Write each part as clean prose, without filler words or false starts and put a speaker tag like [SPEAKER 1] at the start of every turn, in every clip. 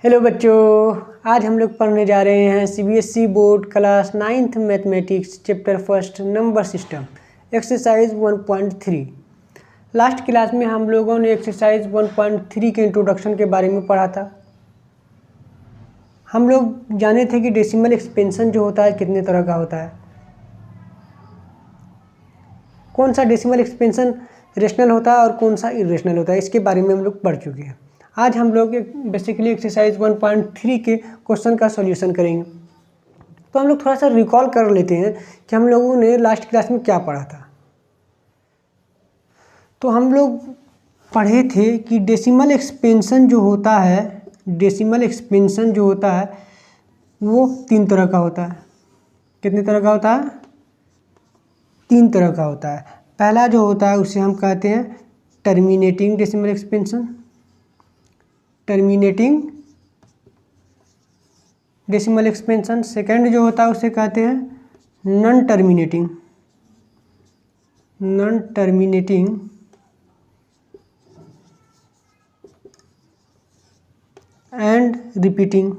[SPEAKER 1] Hello बच्चों, आज हम लोग पढ़ने जा रहे हैं CBSE board class 9th mathematics chapter first number system exercise 1.3। Last class में हम लोगों ने एक्सरसाइज 1.3 के इंट्रोडक्शन के बारे में पढ़ा था। हम लोग जाने थे कि डेसिमल एक्सपेंशन जो होता है कितने तरह का होता है, कौन सा डेसिमल एक्सपेंशन रेशनल होता है और कौन सा इरेशनल होता है, इसके बारे में हम लोग पढ़ चुके हैं। आज हम लोग बेसिकली एक्सरसाइज 1.3 के क्वेश्चन का सॉल्यूशन करेंगे। तो हम लोग थोड़ा सा रिकॉल कर लेते हैं कि हम लोगों ने लास्ट क्लास में क्या पढ़ा था। तो हम लोग पढ़े थे कि डेसिमल एक्सपेंशन जो होता है वो 3 तरह का होता है। कितने तरह का होता है? 3 तरह का होता है। पहला जो होता है उसे हम कहते हैं terminating decimal expansion, terminating decimal expansion. Second जो होता है उसे कहते हैं non terminating and repeating.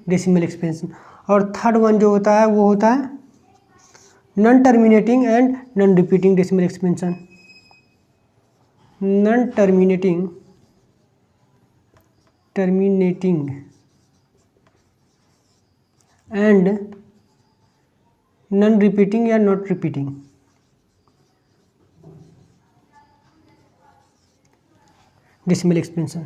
[SPEAKER 1] Decimal expansion. और थर्ड वन जो होता है वो होता है non terminating and non repeating decimal expansion. Non terminating and non repeating या नॉट रिपीटिंग। Decimal expansion.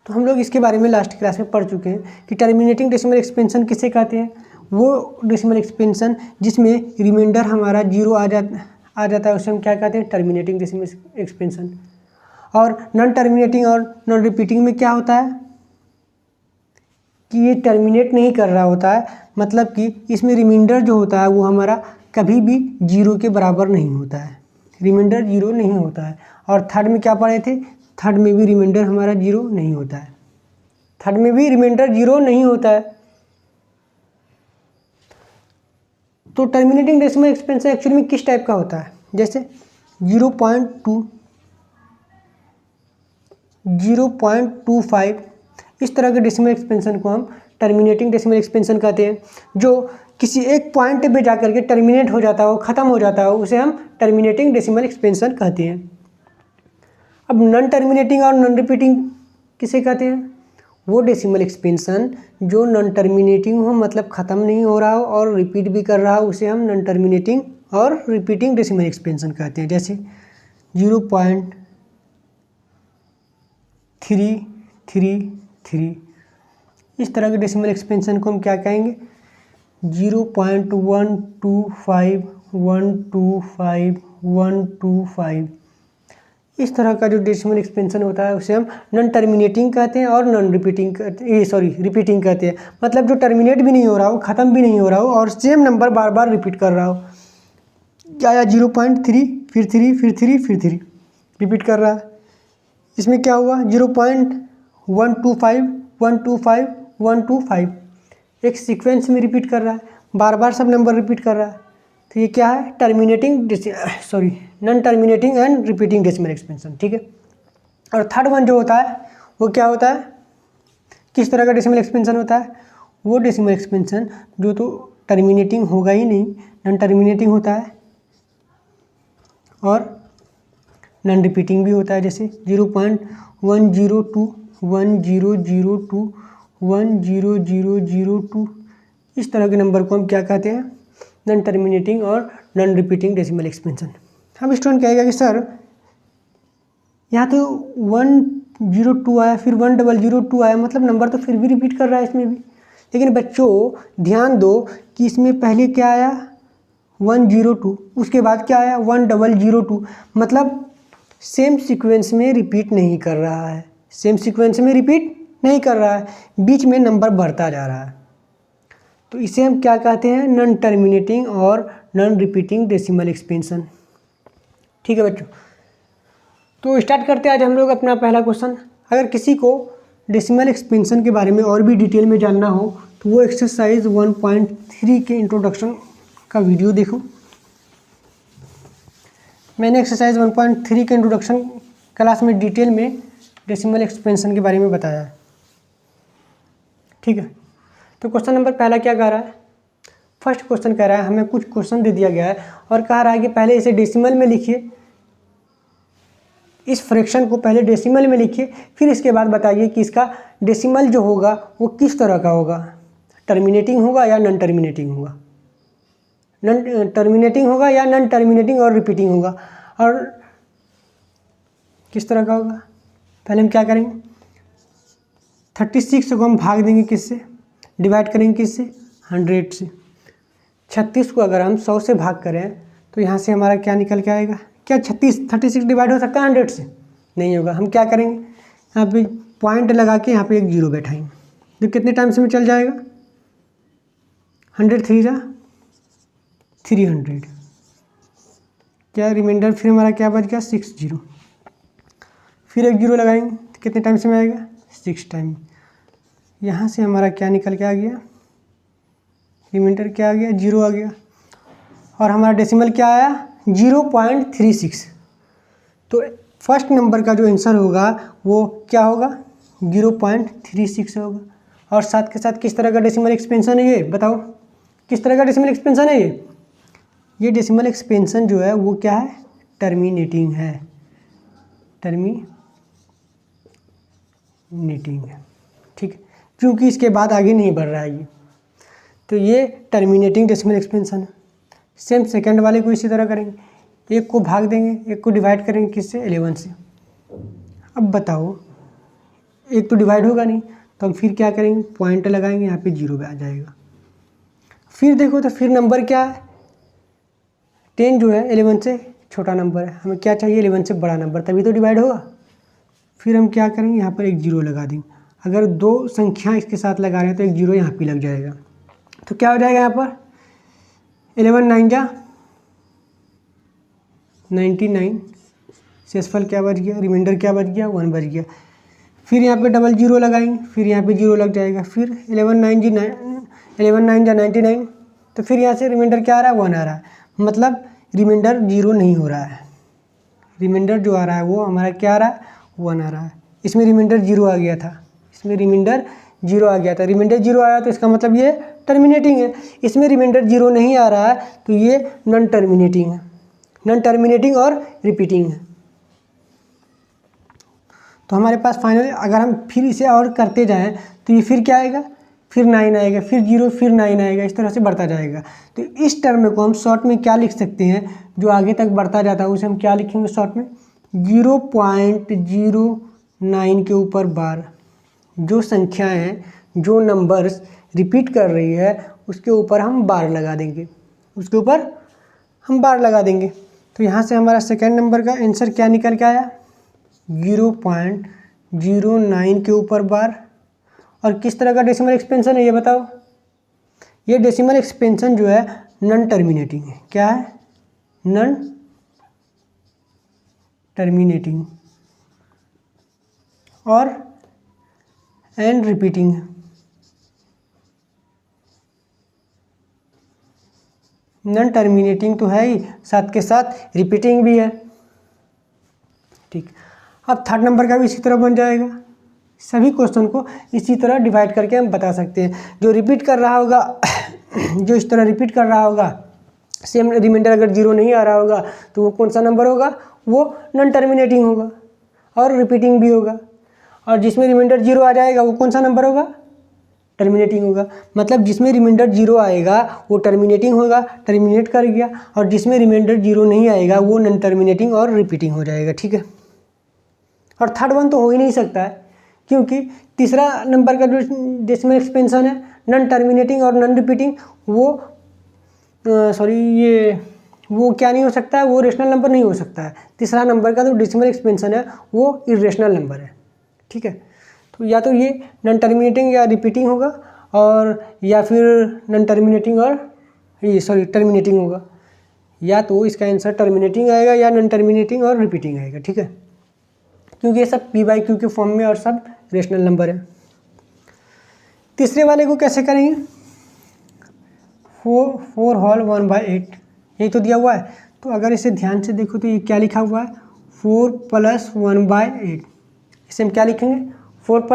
[SPEAKER 1] तो हम लोग इसके बारे में लास्ट क्लास में पढ़ चुके हैं कि टर्मिनेटिंग डेसिमल एक्सपेंशन किसे कहते हैं। वो डेसिमल एक्सपेंशन जिसमें रिमाइंडर हमारा 0 आ जाता है उसे हम क्या कहते हैं? Terminating decimal expansion. और नॉन टर्मिनेटिंग और नॉन रिपीटिंग में क्या होता है कि ये टर्मिनेट नहीं कर रहा होता है, मतलब कि इसमें रिमाइंडर जो होता है वो हमारा कभी भी 0 के बराबर नहीं होता है, रिमाइंडर 0 नहीं होता है। और थर्ड में क्या पढ़े थे? थर्ड में भी रिमाइंडर हमारा 0 नहीं होता है। तो टर्मिनेटिंग डेसिमल एक्सपेंशन एक्चुअली में किस टाइप का होता है? जैसे 0.2, 0.25 इस तरह के डेसिमल एक्सपेंशन को हम टर्मिनेटिंग डेसिमल एक्सपेंशन कहते हैं। जो किसी एक पॉइंट पे जाकर के टर्मिनेट हो जाता हो, ख़त्म हो जाता हो, उसे हम टर्मिनेटिंग डेसिमल एक्सपेंशन कहते हैं। अब नॉन टर्मिनेटिंग और नॉन रिपीटिंग किसे कहते हैं? वो डेसिमल एक्सपेंशन जो नॉन टर्मिनेटिंग हो, मतलब ख़त्म नहीं हो रहा हो और रिपीट भी कर रहा हो, उसे हम नॉन टर्मिनेटिंग और रिपीटिंग डेसिमल एक्सपेंशन कहते हैं। जैसे 0.333 इस तरह के डेसिमल एक्सपेंशन को हम क्या कहेंगे? 0.125 इस तरह का जो डेसिमल एक्सपेंशन होता है उसे हम नॉन टर्मिनेटिंग कहते हैं और नॉन रिपीटिंग रिपीटिंग कहते हैं। मतलब जो टर्मिनेट भी नहीं हो रहा हो, ख़त्म भी नहीं हो रहा हो और सेम नंबर बार बार रिपीट कर रहा हो। क्या 0.3 फिर 3 फिर 3 फिर 3 रिपीट कर रहा है। इसमें क्या हुआ? 0.125 125 125 एक सीक्वेंस में रिपीट कर रहा है, बार बार सब नंबर रिपीट कर रहा है। तो ये क्या है? Non terminating and repeating decimal expansion. ठीक है। और थर्ड वन जो होता है वो क्या होता है? किस तरह का डेसिमल एक्सपेंशन होता है? वो डेसिमल एक्सपेंशन जो तो टर्मिनेटिंग होगा ही नहीं, नॉन टर्मिनेटिंग होता है और नॉन रिपीटिंग भी होता है। जैसे 0.102 1002 10002 इस तरह के नंबर को हम क्या कहते हैं? नॉन टर्मिनेटिंग और नॉन रिपीटिंग डेसिमल एक्सपेंशन। अब स्टूडेंट कहेगा कि सर यहाँ तो 102 आया, फिर 1002 आया, मतलब नंबर तो फिर भी रिपीट कर रहा है इसमें भी। लेकिन बच्चों ध्यान दो कि इसमें पहले क्या आया? 102, उसके बाद क्या आया? 1002, मतलब सेम सीक्वेंस में रिपीट नहीं कर रहा है, बीच में नंबर बढ़ता जा रहा है। तो इसे हम क्या कहते हैं? नॉन टर्मिनेटिंग और नॉन रिपीटिंग डेसिमल एक्सपेंशन। ठीक है बच्चों, तो स्टार्ट करते हैं आज हम लोग अपना पहला क्वेश्चन। अगर किसी को डेसिमल एक्सपेंशन के बारे में और भी डिटेल में जानना हो तो वो एक्सरसाइज 1.3 के इंट्रोडक्शन का वीडियो देखो। मैंने एक्सरसाइज 1.3 के इंट्रोडक्शन क्लास में डिटेल में डेसिमल एक्सपेंशन के बारे में बताया है। ठीक है, तो क्वेश्चन नंबर पहला क्या कह रहा है? फर्स्ट क्वेश्चन कह रहा है, हमें कुछ क्वेश्चन दे दिया गया है और कह रहा है कि पहले इसे डेसिमल में लिखिए, इस फ्रैक्शन को पहले डेसिमल में लिखिए, फिर इसके बाद बताइए कि इसका डेसिमल जो होगा वो किस तरह का होगा, टर्मिनेटिंग होगा या नॉन टर्मिनेटिंग होगा, नॉन टर्मिनेटिंग होगा या नॉन टर्मिनेटिंग और रिपीटिंग होगा, और किस तरह का होगा। पहले हम क्या करेंगे, 36 को हम भाग देंगे किससे, डिवाइड करेंगे किससे, 100 से। 36 को अगर हम 100 से भाग करें तो यहाँ से हमारा क्या निकल के आएगा? क्या 36 डिवाइड हो सकता है 100 से? नहीं होगा। हम क्या करेंगे, यहाँ पे पॉइंट लगा के यहाँ पे एक जीरो बैठाएंगे, तो कितने टाइम्स में चल जाएगा? 100 3 जा 300, क्या रिमाइंडर फिर हमारा क्या बच गया? 6 जीरो। फिर एक जीरो लगाएंगे तो कितने टाइम्स में आएगा? 6 टाइम। यहाँ से हमारा क्या निकल के आ गया? रिमाइंडर क्या आ गया? जीरो आ गया। और हमारा डेसिमल क्या आया? 0.36। तो फर्स्ट नंबर का जो आंसर होगा वो क्या होगा? 0.36 होगा। और साथ के साथ किस तरह का डेसिमल एक्सपेंशन है ये बताओ, किस तरह का डेसिमल एक्सपेंशन है ये डेसिमल एक्सपेंशन जो है वो क्या है? टर्मिनेटिंग है, टर्मिनेटिंग है। ठीक है, क्योंकि इसके बाद आगे नहीं बढ़ रहा है ये, तो ये टर्मिनेटिंग डेसिमल एक्सपेंशन है। सेम सेकंड वाले को इसी तरह करेंगे, एक को भाग देंगे, एक को डिवाइड करेंगे किससे? 11 से। अब बताओ, एक तो डिवाइड होगा नहीं, तो हम फिर क्या करेंगे? पॉइंट लगाएंगे, यहाँ पे जीरो आ जाएगा। फिर देखो तो फिर नंबर क्या है? 10 जो है 11 से छोटा नंबर है, हमें क्या चाहिए? 11 से बड़ा नंबर, तभी तो डिवाइड होगा। फिर हम क्या करेंगे? यहाँ पर एक जीरो लगा देंगे। अगर दो संख्या इसके साथ लगा रहे हैं तो एक जीरो यहाँ पे लग जाएगा, तो क्या हो जाएगा? यहाँ पर 11 9 जा 99, शेषफल क्या बच गया? रिमाइंडर क्या बच गया? 1 बच गया। फिर यहाँ पे डबल जीरो लगाएंगे, फिर यहाँ पे जीरो लग जाएगा। फिर 11 9 जा 99, तो फिर यहाँ से रिमाइंडर क्या आ रहा है? 1 आ रहा है, मतलब रिमाइंडर जीरो नहीं हो रहा है। रिमाइंडर जो आ रहा है वो हमारा क्या आ रहा है? 1 आ रहा है। इसमें रिमाइंडर जीरो आ गया था, इसमें रिमाइंडर जीरो आ गया था। रिमाइंडर जीरो आया तो इसका मतलब ये टर्मिनेटिंग है। इसमें रिमाइंडर जीरो नहीं आ रहा है तो ये नॉन टर्मिनेटिंग है, नॉन टर्मिनेटिंग और रिपीटिंग है। तो हमारे पास फाइनल, अगर हम फिर इसे और करते जाएं तो ये फिर क्या आएगा? फिर 9 आएगा, फिर जीरो, फिर 9 आएगा, इस तरह से बढ़ता जाएगा। तो इस टर्म को हम शॉर्ट में क्या लिख सकते हैं? जो आगे तक बढ़ता जाता है उसे हम क्या लिखेंगे शॉर्ट में? 0.09 के ऊपर बार। जो संख्याएं हैं, जो नंबर्स रिपीट कर रही है उसके ऊपर हम बार लगा देंगे, उसके ऊपर हम बार लगा देंगे। तो यहाँ से हमारा सेकेंड नंबर का आंसर क्या निकल के आया? 0.09 के ऊपर बार। और किस तरह का डेसिमल एक्सपेंशन है ये बताओ? ये डेसिमल एक्सपेंशन जो है नॉन टर्मिनेटिंग है। क्या है? नॉन टर्मिनेटिंग और एंड रिपीटिंग है। नॉन टर्मिनेटिंग तो है ही, साथ के साथ रिपीटिंग भी है। ठीक, अब थर्ड नंबर का भी इसी तरह बन जाएगा। सभी क्वेश्चन को इसी तरह डिवाइड करके हम बता सकते हैं। जो रिपीट कर रहा होगा जो इस तरह रिपीट कर रहा होगा, सेम रिमाइंडर अगर जीरो नहीं आ रहा होगा तो वो कौन सा नंबर होगा? वो नॉन टर्मिनेटिंग होगा और रिपीटिंग भी होगा। और जिसमें रिमाइंडर जीरो आ जाएगा वो कौन सा नंबर होगा? टर्मिनेटिंग होगा। मतलब जिसमें रिमाइंडर जीरो आएगा वो टर्मिनेटिंग होगा, टर्मिनेट कर गया। और जिसमें रिमाइंडर जीरो नहीं आएगा वो नॉन टर्मिनेटिंग और रिपीटिंग हो जाएगा। ठीक है, और थर्ड वन तो हो ही नहीं सकता है, क्योंकि तीसरा नंबर का जो डेसिमल एक्सपेंशन है नॉन टर्मिनेटिंग और नॉन रिपीटिंग, वो वो क्या नहीं हो सकता है? वो रेशनल नंबर नहीं हो सकता है। तीसरा नंबर का जो डेसिमल एक्सपेंशन है वो इरेशनल नंबर है। ठीक है, तो या तो ये नॉन टर्मिनेटिंग या रिपीटिंग होगा, और या फिर नॉन टर्मिनेटिंग और टर्मिनेटिंग होगा। या तो इसका आंसर टर्मिनेटिंग आएगा या नॉन टर्मिनेटिंग और रिपीटिंग आएगा। ठीक है, क्योंकि ये सब p/q के फॉर्म में और सब रेशनल नंबर है। तीसरे वाले को कैसे करेंगे? 4 होल 1/8, यही तो दिया हुआ है। तो अगर इसे ध्यान से देखो तो ये क्या लिखा हुआ है, 4 + 1/8। इसे हम क्या लिखेंगे, 4 +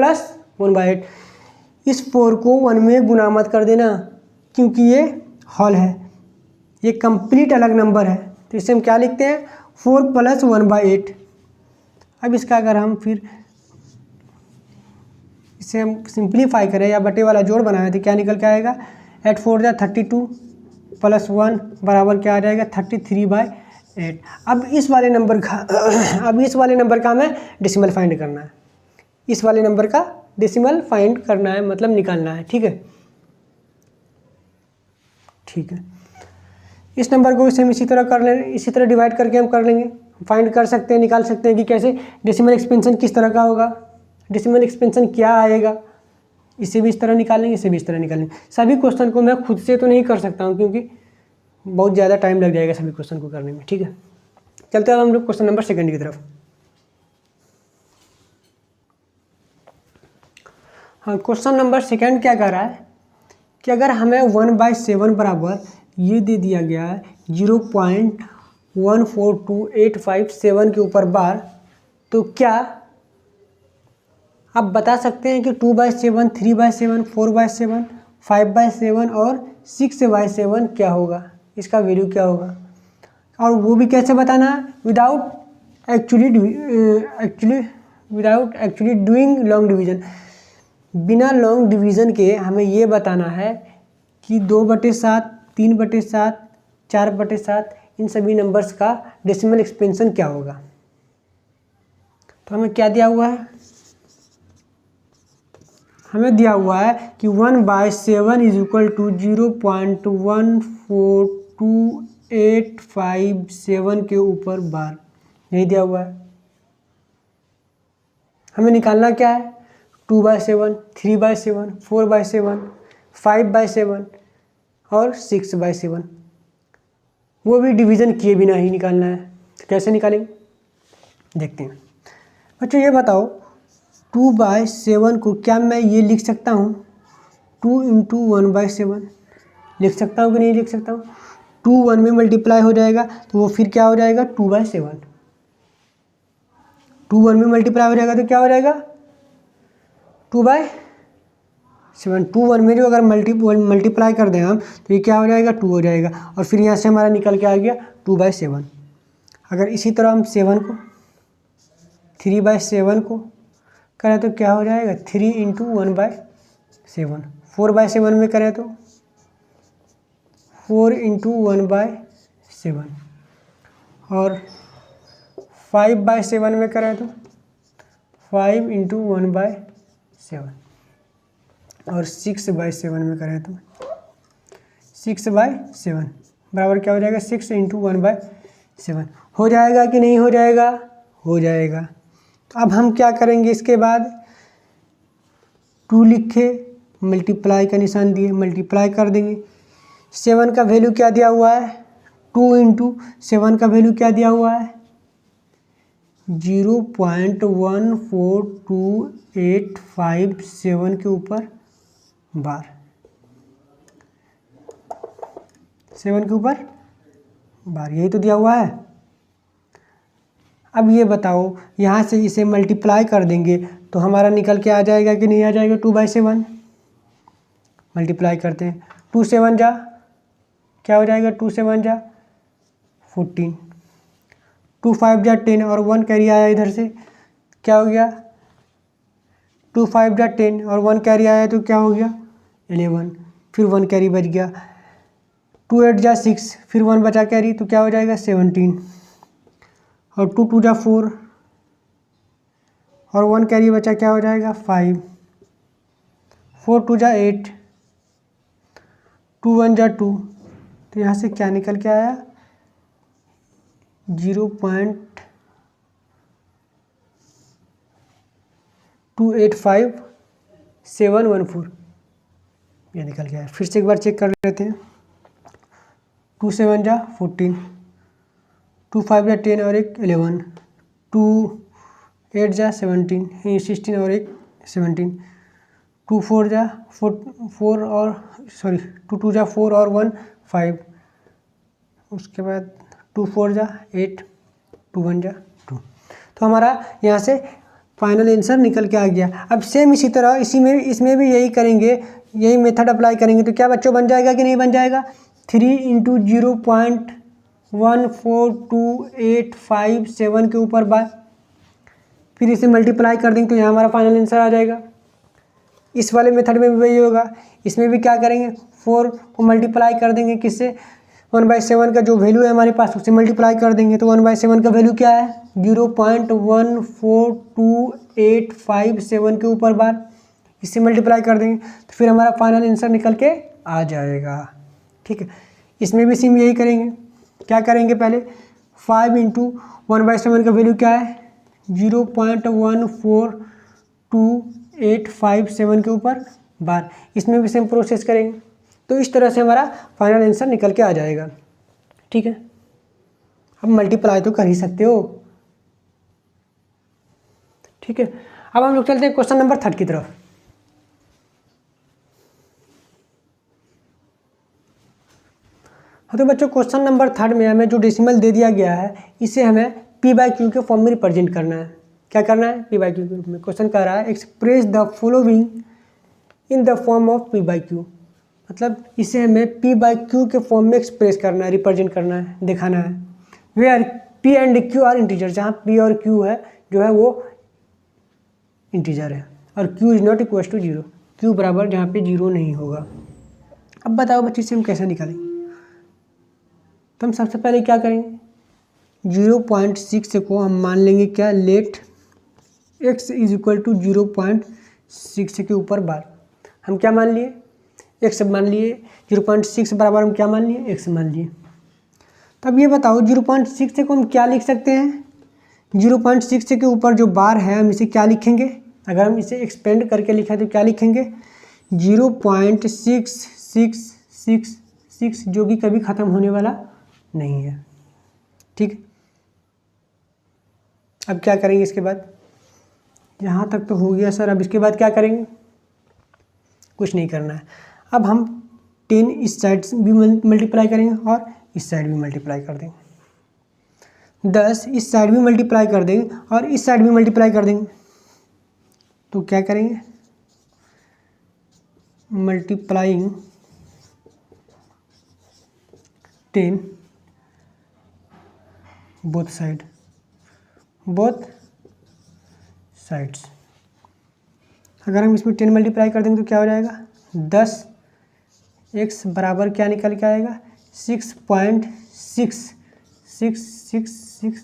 [SPEAKER 1] 1/8। इस 4 को 1 में गुना मत कर देना, क्योंकि ये हॉल है, ये कंप्लीट अलग नंबर है। तो इसे हम क्या लिखते हैं, 4 + 1/8। अब इसका अगर हम फिर इसे हम सिंप्लीफाई करें या बटे वाला जोड़ बनाए तो क्या निकल के आएगा, 8 4 जा 32 + 1 बराबर क्या आ जाएगा, 33/8। अब इस वाले नंबर का हमें डेसिमल फाइंड करना है। इस वाले नंबर का डेसिमल फाइंड करना है, मतलब निकालना है। ठीक है, ठीक है। इस नंबर को इसे हम इसी तरह कर लें, इसी तरह डिवाइड करके हम कर लेंगे, फाइंड कर सकते हैं, निकाल सकते हैं कि कैसे डेसिमल एक्सपेंशन किस तरह का होगा, डेसिमल एक्सपेंशन क्या आएगा। इसे भी इस तरह निकालेंगे, इसे भी इस तरह निकालेंगे। सभी क्वेश्चन को मैं खुद से तो नहीं कर सकता हूँ, क्योंकि बहुत ज़्यादा टाइम लग जाएगा सभी क्वेश्चन को करने में। ठीक है, चलते हैं हम लोग क्वेश्चन नंबर 2 की तरफ। हाँ, क्वेश्चन नंबर 2 क्या कर रहा है कि अगर हमें 1/7 बराबर ये दे दिया गया है 0.142857 के ऊपर बार, तो क्या आप बता सकते हैं कि 2/7, 3/7, 4/7, 5/7 और 6/7 क्या होगा, इसका वैल्यू क्या होगा। और वो भी कैसे बताना है, without actually doing long division. बिना लॉन्ग डिवीज़न के हमें ये बताना है कि 2/7, 3/7, 4/7 इन सभी नंबर्स का डेसिमल एक्सपेंशन क्या होगा। तो हमें क्या दिया हुआ है, हमें दिया हुआ है कि 1/7 = 0.142857 के ऊपर बार, यही दिया हुआ है। हमें निकालना क्या है, 2/7, 3/7, 4/7, 5/7 और 6/7। वो भी डिवीज़न किए बिना ही निकालना है। तो कैसे निकालेंगे, देखते हैं। बच्चों ये बताओ, 2/7 को क्या मैं ये लिख सकता हूँ 2 × 1/7, लिख सकता हूँ कि नहीं लिख सकता हूँ। 2 1 में मल्टीप्लाई हो जाएगा तो वो फिर क्या हो जाएगा, 2/7। 2 1 में मल्टीप्लाई हो जाएगा तो क्या हो जाएगा, 2/7। 2 1 में जो अगर मल्टीप्लाई कर दें हम तो ये क्या हो जाएगा, 2 हो जाएगा। और फिर यहाँ से हमारा निकल के आ गया 2/7। अगर इसी तरह हम 3/7 को करें तो क्या हो जाएगा, 3 × 1/7। 4/7 में करें तो 4 × 1/7। और 5/7 में करें तो 5 × 1/7। और 6/7 में करें तो 6/7 बराबर क्या हो जाएगा, 6 × 1/7। हो जाएगा कि नहीं हो जाएगा, हो जाएगा। तो अब हम क्या करेंगे, इसके बाद 2 लिखे, मल्टीप्लाई का निशान दिए, मल्टीप्लाई कर देंगे। 7 का वैल्यू क्या दिया हुआ है, 2 × 7 का वैल्यू क्या दिया हुआ है, 0.14287 के ऊपर बार, 7 के ऊपर बार, यही तो दिया हुआ है। अब ये बताओ, यहाँ से इसे मल्टीप्लाई कर देंगे तो हमारा निकल के आ जाएगा कि नहीं आ जाएगा, 2/7। मल्टीप्लाई करते हैं, 2 7 जा क्या हो जाएगा, 2 7 जा 14, 2 5 जा 10 और 1 कैरी आया इधर से, क्या हो गया, 2 5 जा 10 और 1 कैरी आया तो क्या हो गया, 11। फिर 1 कैरी बच गया, 2 8 जा 6, फिर 1 बचा कैरी तो क्या हो जाएगा, 17। और 2 2 जा 4 और 1 कैरी बचा, क्या हो जाएगा, 5। 4 2 जा 8, 2 1 जा 2। तो यहाँ से क्या निकल के आया, 0.285714, ये निकल गया है। फिर से एक बार चेक कर लेते हैं, 2 7 जा 14, 2 5 जा 10 और एक 11, 2 8 जा 17, 16 और एक 17, 2 4 जा 4 और 2 2 जा 4 और 1 5, उसके बाद 2 4 जा 8, 2 1 जा 2। तो हमारा यहाँ से फाइनल आंसर निकल के आ गया। अब सेम इसी तरह इसमें भी यही करेंगे, यही मेथड अप्लाई करेंगे तो क्या बच्चों बन जाएगा कि नहीं बन जाएगा। 3 × 0.142857 के ऊपर बार, फिर इसे मल्टीप्लाई कर देंगे तो यहाँ हमारा फाइनल आंसर आ जाएगा। इस वाले मेथड में भी वही होगा, इसमें भी क्या करेंगे 4 को मल्टीप्लाई कर देंगे किससे, 1/7 का जो वैल्यू है हमारे पास उससे मल्टीप्लाई कर देंगे। तो 1/7 का वैल्यू क्या है 0.142857 के ऊपर बार, इससे मल्टीप्लाई कर देंगे तो फिर हमारा फाइनल आंसर निकल के आ जाएगा। ठीक है, इसमें भी सेम यही करेंगे। क्या करेंगे पहले 5 × 1/7 का वैल्यू क्या है 0.142857 के ऊपर बार, इसमें भी सेम प्रोसेस करेंगे। तो इस तरह से हमारा फाइनल आंसर निकल के आ जाएगा। ठीक है, अब मल्टीप्लाई तो कर ही सकते हो। ठीक है, अब हम लोग चलते हैं क्वेश्चन नंबर 3 की तरफ। हाँ तो बच्चों क्वेश्चन नंबर 3 में हमें जो डेसिमल दे दिया गया है इसे हमें P/Q के फॉर्म में रिप्रेजेंट करना है। क्या करना है P/Q के रूप में। क्वेश्चन कह रहा है express the following in the form of P/Q, मतलब इसे हमें P/Q के फॉर्म में एक्सप्रेस करना है, रिप्रेजेंट करना है, दिखाना है। Where P and Q are integer, जहाँ P और Q है जो है वो इंटीजर है और Q is not equal to 0, Q बराबर जहाँ पे 0 नहीं होगा। अब बताओ बच्चे इसे हम कैसे निकालेंगे। तो हम सबसे पहले क्या करेंगे 0.6 को हम मान लेंगे क्या let x is equal to 0.6 के ऊपर बार। हम क्या मान लिए x मान लिए, 0.6 बराबर हम क्या मान लिए x मान लिए। तब ये बताओ 0.6 को हम क्या लिख सकते हैं, 0.6 के ऊपर जो बार है हम इसे क्या लिखेंगे, अगर हम इसे एक्सपेंड करके लिखा तो क्या लिखेंगे 0.6666 जो कि कभी ख़त्म होने वाला नहीं है। ठीक, अब क्या करेंगे इसके बाद, यहाँ तक तो हो गया सर। अब इसके बाद क्या करेंगे, कुछ नहीं करना है। अब हम 10 इस साइड भी मल्टीप्लाई करेंगे और इस साइड भी मल्टीप्लाई कर देंगे, 10 इस साइड भी मल्टीप्लाई कर देंगे और इस साइड भी मल्टीप्लाई कर देंगे। तो क्या करेंगे मल्टीप्लाइंग 10 बोथ साइड्स। अगर हम इसमें 10 मल्टीप्लाई कर देंगे तो क्या हो जाएगा 10x बराबर क्या निकल के आएगा 6.6666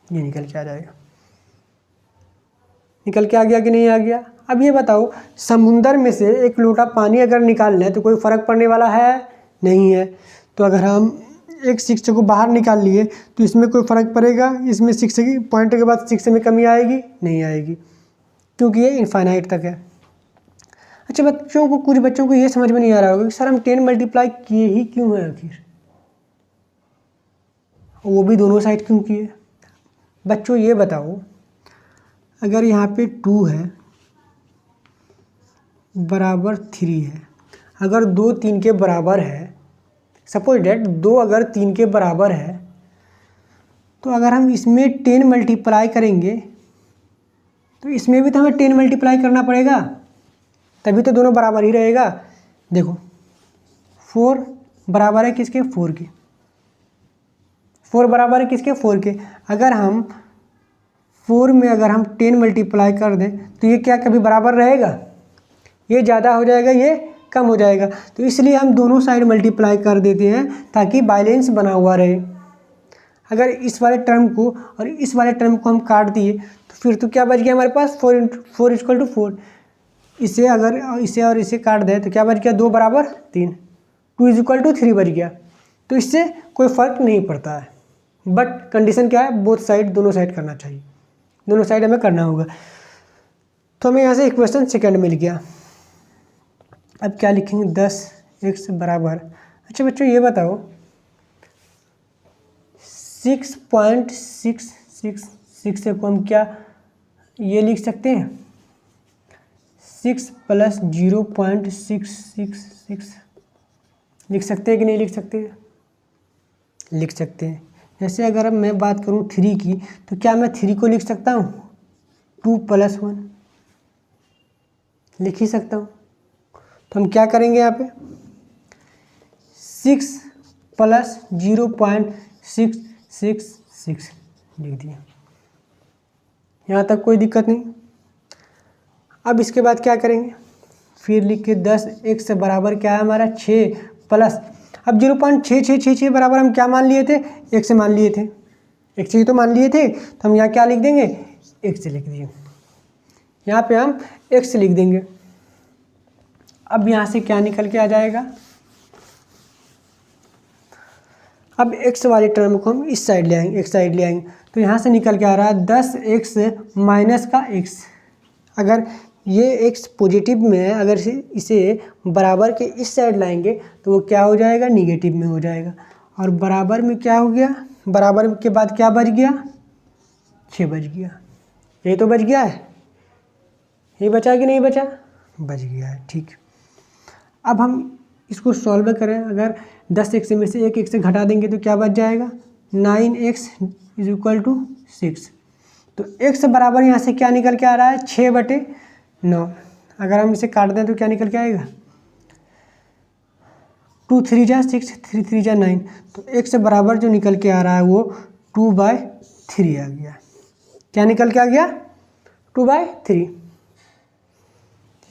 [SPEAKER 1] ये निकल के आ जाएगा। निकल के आ गया कि नहीं आ गया। अब ये बताओ समुंदर में से एक लोटा पानी अगर निकाल लें तो कोई फ़र्क पड़ने वाला है नहीं है। तो अगर हम एक 6 को बाहर निकाल लिए तो इसमें कोई फ़र्क पड़ेगा, इसमें 6 की पॉइंट के बाद 6 में कमी आएगी नहीं आएगी, क्योंकि ये इनफाइनाइट तक है। अच्छा बच्चों को, कुछ बच्चों को ये समझ में नहीं आ रहा होगा कि सर हम 10 मल्टीप्लाई किए ही क्यों है आखिर, वो भी दोनों साइड क्यों किए। बच्चों ये बताओ अगर यहाँ पे 2 है बराबर 3 है, अगर 2 3 के बराबर है, सपोज डेट 2 अगर 3 के बराबर है तो अगर हम इसमें 10 मल्टीप्लाई करेंगे तो इसमें भी तो हमें 10 मल्टीप्लाई करना पड़ेगा, तभी तो दोनों बराबर ही रहेगा। देखो 4 बराबर है किसके 4 के, 4 बराबर है किसके 4 के। अगर हम 4 में अगर हम 10 मल्टीप्लाई कर दें तो ये क्या कभी बराबर रहेगा, ये ज़्यादा हो जाएगा ये कम हो जाएगा। तो इसलिए हम दोनों साइड मल्टीप्लाई कर देते हैं ताकि बैलेंस बना हुआ रहे। अगर इस वाले टर्म को और इस वाले टर्म को हम काट दिए तो फिर तो क्या बच गया हमारे पास 4 × 4 = 4। इसे अगर इसे और इसे काट दें तो क्या बच गया 2 बराबर 3, 2 = 3 बच गया। तो इससे कोई फ़र्क नहीं पड़ता है, बट कंडीशन क्या है बोथ साइड, दोनों साइड करना चाहिए, दोनों साइड हमें करना होगा। तो हमें यहाँ से इक्वेशन सेकंड मिल गया। अब क्या लिखेंगे 10x बराबर, अच्छा बच्चों ये बताओ 6.666 को हम क्या ये लिख सकते हैं 6 + 0.666 लिख सकते हैं कि नहीं लिख सकते? लिख सकते हैं। जैसे अगर अब मैं बात करूँ 3 की, तो क्या मैं 3 को लिख सकता हूँ 2 + 1, लिख ही सकता हूँ। तो हम क्या करेंगे यहाँ पे 6 + 0.666 लिख दिया। यहाँ तक कोई दिक्कत नहीं। अब इसके बाद क्या करेंगे, फिर लिख के 10x बराबर क्या है हमारा 6 प्लस, अब 0.6666 बराबर हम क्या मान लिए थे, x मान लिए थे, x ही तो मान लिए थे। तो हम यहाँ क्या लिख देंगे, x लिख दिए। यहाँ पे हम x लिख देंगे। अब यहाँ से क्या निकल के आ जाएगा, अब x वाले टर्म को हम इस साइड ले आएंगे, x साइड ले आएंगे। तो यहाँ से निकल के आ रहा है 10x माइनस का x। अगर ये x पॉजिटिव में है, अगर इसे बराबर के इस साइड लाएंगे तो वो क्या हो जाएगा, निगेटिव में हो जाएगा। और बराबर में क्या हो गया, बराबर के बाद क्या बच गया, 6 बच गया। ये तो बच गया है, ये बचा कि नहीं बचा, बच गया है। ठीक, अब हम इसको सॉल्व करें, अगर 10x में से एक x से घटा देंगे तो क्या बच जाएगा, 9x = 6। तो x बराबर यहाँ से क्या निकल के आ रहा है, 6/9। अगर हम इसे काट दें तो क्या निकल के आएगा, 2 3 जा 6, 3 3 जा 9। तो x बराबर जो निकल के आ रहा है वो 2/3 आ गया। क्या निकल के आ गया, 2/3।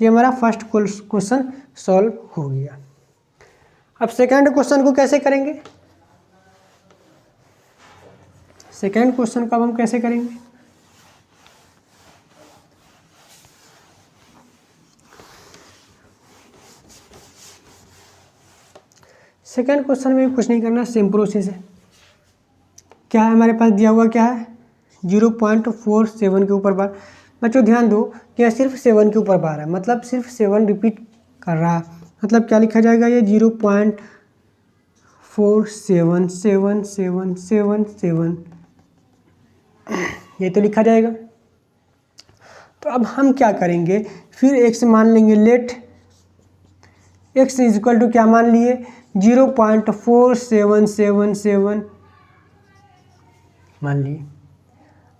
[SPEAKER 1] ये हमारा फर्स्ट क्वेश्चन सॉल्व हो गया। अब सेकंड क्वेश्चन को कैसे करेंगे, सेकंड क्वेश्चन को अब हम कैसे करेंगे, सेकंड क्वेश्चन में कुछ नहीं करना, सेम प्रोसेस है। क्या है हमारे पास दिया हुआ, क्या है 0.47 के ऊपर बार। बच्चों ध्यान दो कि यह सिर्फ 7 के ऊपर बार है, मतलब सिर्फ 7 रिपीट कर रहा है। मतलब क्या लिखा जाएगा, ये 0.477777 ये तो लिखा जाएगा। तो अब हम क्या करेंगे, फिर x मान लेंगे, लेट x = क्या मान लिए, 0.4777 मान लिए।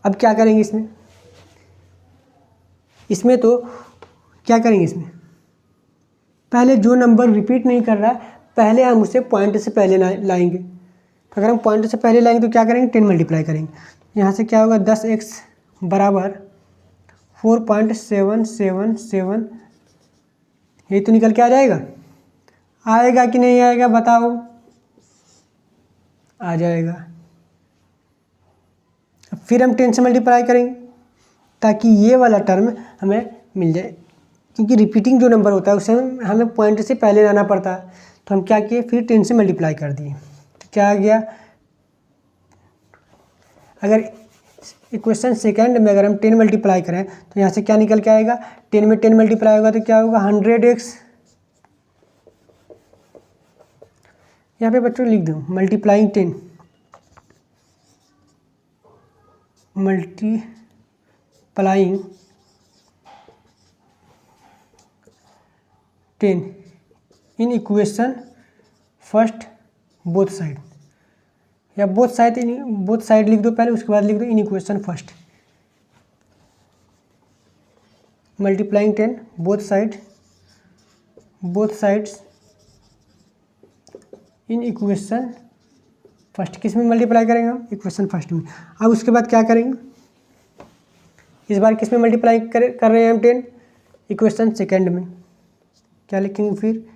[SPEAKER 1] अब क्या करेंगे इसमें तो क्या करेंगे, इसमें पहले जो नंबर रिपीट नहीं कर रहा है पहले हम उसे पॉइंट से पहले लाएंगे। तो अगर हम पॉइंट से पहले लाएंगे तो क्या करेंगे, 10 मल्टीप्लाई करेंगे। यहाँ से क्या होगा, 10x बराबर 4.777, ये तो निकल के आ जाएगा। आएगा कि नहीं आएगा बताओ, आ जाएगा। फिर हम 10 से मल्टीप्लाई करेंगे ताकि ये वाला टर्म हमें मिल जाए, क्योंकि रिपीटिंग जो नंबर होता है उसे हमें पॉइंट से पहले लाना पड़ता है। तो हम क्या किए, फिर 10 से मल्टीप्लाई कर दिए। तो क्या आ गया, अगर इक्वेशन सेकंड में अगर हम 10 मल्टीप्लाई करें तो यहाँ से क्या निकल के आएगा, 10 में 10 मल्टीप्लाई होगा तो क्या होगा, 100x। यहाँ पे बच्चों लिख दूँ multiplying 10 in equation first both side, या बोथ साइड लिख दो पहले, उसके बाद लिख दो in equation first. Multiplying 10 both sides in equation first. किस में मल्टीप्लाई करेंगे हम, इक्वेशन फर्स्ट में। अब उसके बाद क्या करेंगे, इस बार किस में मल्टीप्लाई कर रहे हैं हम, 10 इक्वेशन सेकंड में। क्या लिखेंगे फिर,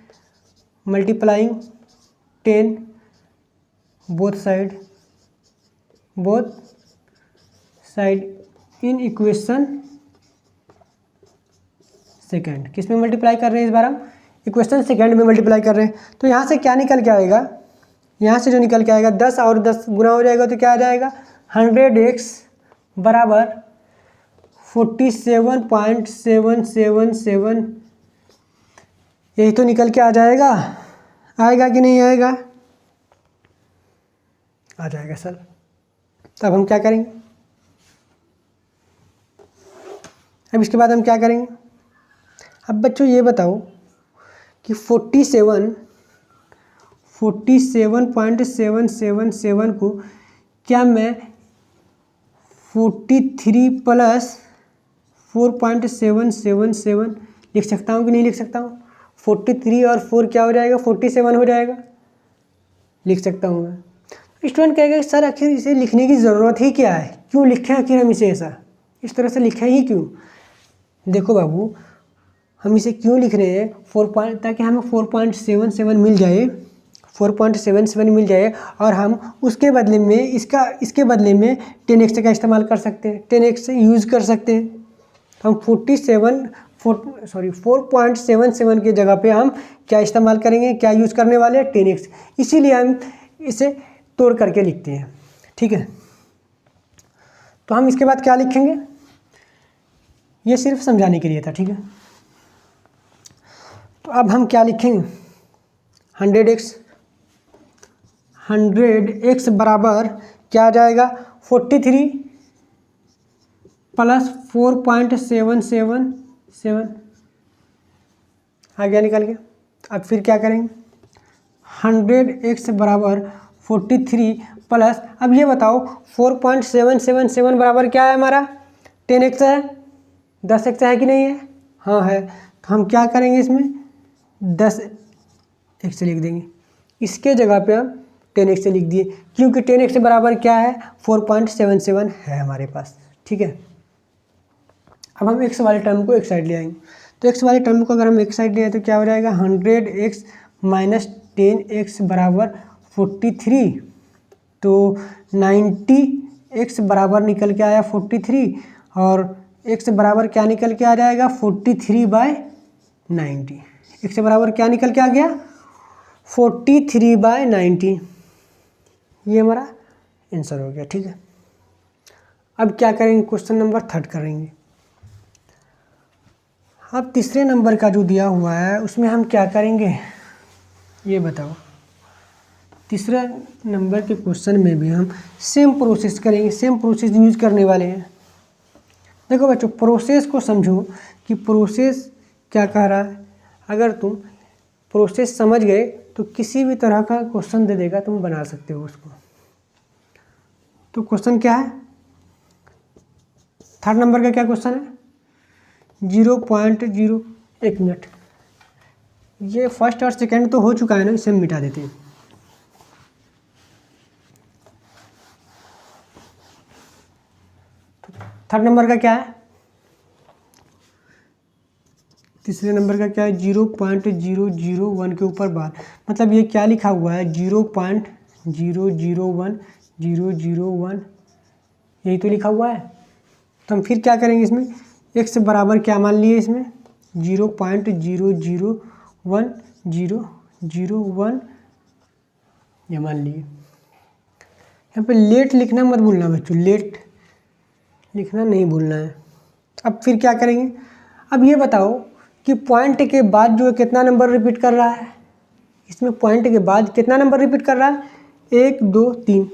[SPEAKER 1] multiplying 10 both side in equation second. किस में मल्टीप्लाई कर रहे हैं इस बार हम, इक्वेशन सेकंड में मल्टीप्लाई कर रहे हैं। तो यहाँ से क्या निकल के आएगा, यहाँ से जो निकल के आएगा 10 और 10 गुना हो जाएगा तो क्या आ जाएगा, 100x बराबर 47.777, यही तो निकल के आ जाएगा। आएगा कि नहीं आएगा, आ जाएगा सर। तब हम क्या करेंगे, अब इसके बाद हम क्या करेंगे। अब बच्चों ये बताओ कि 47 47.777 को क्या मैं 43 प्लस 4.777 लिख सकता हूँ कि नहीं लिख सकता हूँ? 43 और 4 क्या हो जाएगा? 47 हो जाएगा। लिख सकता हूँ मैं। स्टूडेंट कहेगा सर आखिर इसे लिखने की ज़रूरत ही क्या है, क्यों लिखें आखिर हम इसे ऐसा, इस तरह से लिखें ही क्यों? देखो बाबू, हम इसे क्यों लिख रहे हैं ताकि हमें 4.77 मिल जाए, 4.77 मिल जाए और हम उसके बदले में इसके बदले में 10x का इस्तेमाल कर सकते हैं, 10x यूज़ कर सकते हैं। हम 4.77 की जगह पे हम क्या इस्तेमाल करेंगे, क्या यूज़ करने वाले हैं? 10x। इसीलिए हम इसे तोड़ करके लिखते हैं, ठीक है। तो हम इसके बाद क्या लिखेंगे, ये सिर्फ समझाने के लिए था, ठीक है। तो अब हम क्या लिखेंगे, 100x बराबर क्या आ जाएगा? 43 प्लस 4.777 आ गया निकल के। अब फिर क्या करेंगे, 100x बराबर 43 प्लस, अब ये बताओ 4.777 बराबर क्या है हमारा? 10x है, 10x है कि नहीं है? हाँ है। तो हम क्या करेंगे, इसमें 10x लिख देंगे, इसके जगह पे हम 10x लिख दिए, क्योंकि 10x बराबर क्या है? 4.77 है हमारे पास, ठीक है। अब हम x वाले टर्म को एक साइड ले आएंगे। तो x वाले टर्म को अगर हम एक साइड ले आए तो क्या हो जाएगा? 100x माइनस 10x बराबर 43। तो 90x बराबर निकल के आया 43 और x बराबर क्या निकल के आ जाएगा? 43/90। x बराबर क्या निकल के आ गया? 43/90। ये हमारा आंसर हो गया, ठीक है। अब क्या करेंगे, क्वेश्चन नंबर 3 करेंगे। अब तीसरे नंबर का जो दिया हुआ है उसमें हम क्या करेंगे, ये बताओ। तीसरे नंबर के क्वेश्चन में भी हम सेम प्रोसेस करेंगे, सेम प्रोसेस यूज करने वाले हैं। देखो बच्चों, प्रोसेस को समझो कि प्रोसेस क्या कह रहा है। अगर तुम प्रोसेस समझ गए तो किसी भी तरह का क्वेश्चन दे देगा, तुम बना सकते हो उसको। तो क्वेश्चन क्या है, 3rd नंबर का क्या क्वेश्चन है? 0.0, 1 मिनट, ये फर्स्ट और सेकंड तो हो चुका है ना, इसे हम मिटा देते हैं। तो 3rd नंबर का क्या है? तीसरे नंबर का क्या है? 0.001 के ऊपर बार, मतलब ये क्या लिखा हुआ है? 0.001 यही तो लिखा हुआ है। तो हम फिर क्या करेंगे, इसमें x बराबर क्या मान लिए, इसमें 0.001 ये मान लिए। यहाँ पे लेट लिखना मत भूलना बच्चों, लेट लिखना नहीं भूलना है। अब फिर क्या करेंगे, अब ये बताओ कि पॉइंट के बाद जो कितना नंबर रिपीट कर रहा है? इसमें पॉइंट के बाद कितना नंबर रिपीट कर रहा है? 1 2 3।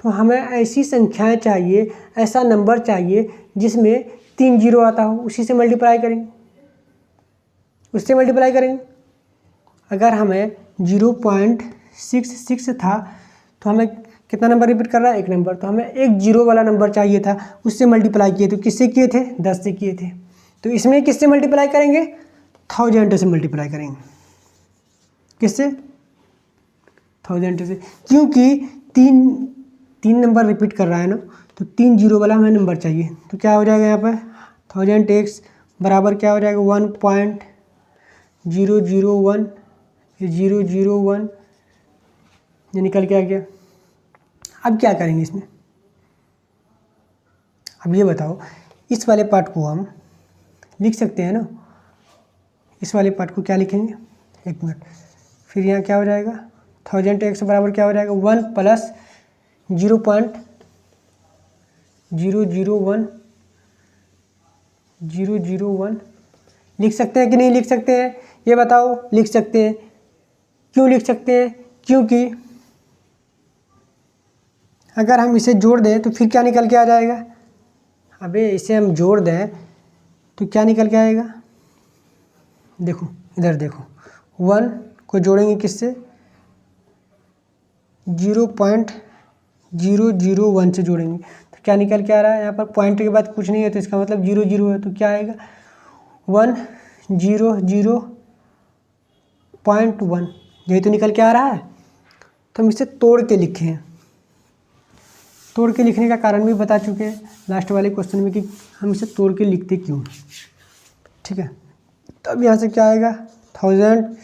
[SPEAKER 1] तो हमें ऐसी संख्याएं चाहिए, ऐसा नंबर चाहिए जिसमें 3 जीरो आता हो, उसी से मल्टीप्लाई करेंगे, उससे मल्टीप्लाई करेंगे। अगर हमें 0.66 था तो हमें कितना नंबर रिपीट कर रहा है? 1 नंबर। तो हमें एक जीरो वाला नंबर चाहिए था, उससे मल्टीप्लाई किए। तो किससे किए थे? 10 से किए थे। तो इसमें किससे मल्टीप्लाई करेंगे? 1000 से मल्टीप्लाई करेंगे। किससे? 1000 से, क्योंकि तीन नंबर रिपीट कर रहा है ना, तो 3 जीरो वाला हमें नंबर चाहिए। तो क्या हो जाएगा यहाँ पर? 1000x बराबर क्या हो जाएगा? 1.001, 001 ये निकल के आ गया। अब क्या करेंगे इसमें, अब ये बताओ, इस वाले पार्ट को हम लिख सकते हैं ना, इस वाले पार्ट को क्या लिखेंगे? 1 मिनट, फिर यहाँ क्या हो जाएगा? 1000x बराबर क्या हो जाएगा? 1 प्लस 0.001 लिख सकते हैं कि नहीं लिख सकते हैं? ये बताओ। लिख सकते हैं। क्यों लिख सकते हैं? क्योंकि अगर हम इसे जोड़ दें तो फिर क्या निकल के आ जाएगा? अबे इसे हम जोड़ दें तो क्या निकल के आएगा? देखो इधर देखो, 1 को जोड़ेंगे किससे? 0.001 से जोड़ेंगे तो क्या निकल के आ रहा है, यहाँ पर पॉइंट के बाद कुछ नहीं है तो इसका मतलब 0 0 है, तो क्या आएगा 100.1, यही तो निकल के आ रहा है। तो हम इसे तोड़ के लिखे हैं, तोड़ के लिखने का कारण भी बता चुके हैं लास्ट वाले क्वेश्चन में कि हम इसे तोड़ के लिखते क्यों, ठीक है। तो अब यहाँ से क्या आएगा 1000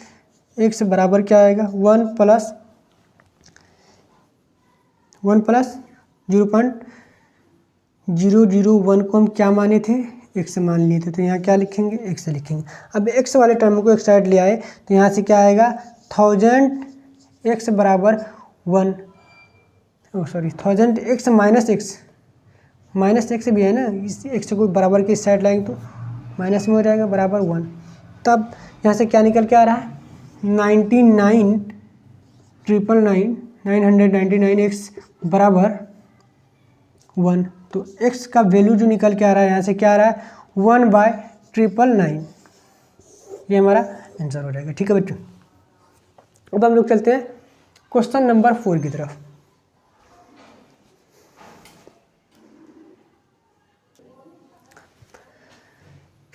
[SPEAKER 1] x बराबर क्या आएगा 1 प्लस 0.001 को हम क्या माने थे, x मान लिए थे, तो यहाँ क्या लिखेंगे x लिखेंगे। अब x वाले टर्म को एक साइड ले आए तो यहाँ से क्या आएगा 1000 x बराबर 1000 x माइनस x भी है ना, इस x को बराबर के इस साइड लाएंगे तो माइनस में हो जाएगा बराबर 1। तब यहाँ से क्या निकल के आ रहा है 999 x बराबर 1, तो x का वैल्यू जो निकल के आ रहा है यहाँ से क्या आ रहा है 1/999, ये हमारा आंसर हो जाएगा, ठीक है बच्चों। अब हम लोग चलते हैं क्वेश्चन नंबर 4 की तरफ।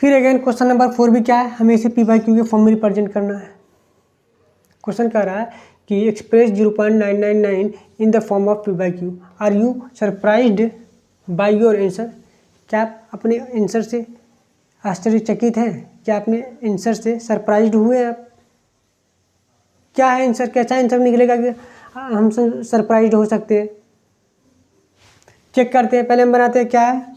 [SPEAKER 1] फिर अगेन क्वेश्चन नंबर 4 भी क्या है, हमें इसे p बाई क्यू के फॉर्म में रिप्रेजेंट करना है। क्वेश्चन कह रहा है कि express 0.999 in the form of p by q, are you surprised by your answer, क्या आप अपने आंसर से आश्चर्यचकित हैं, क्या अपने आंसर से सरप्राइज्ड हुए आप, क्या है आंसर, कैसा आंसर निकलेगा कि हम सरप्राइज्ड हो सकते हैं। चेक करते हैं, पहले हम बनाते हैं क्या है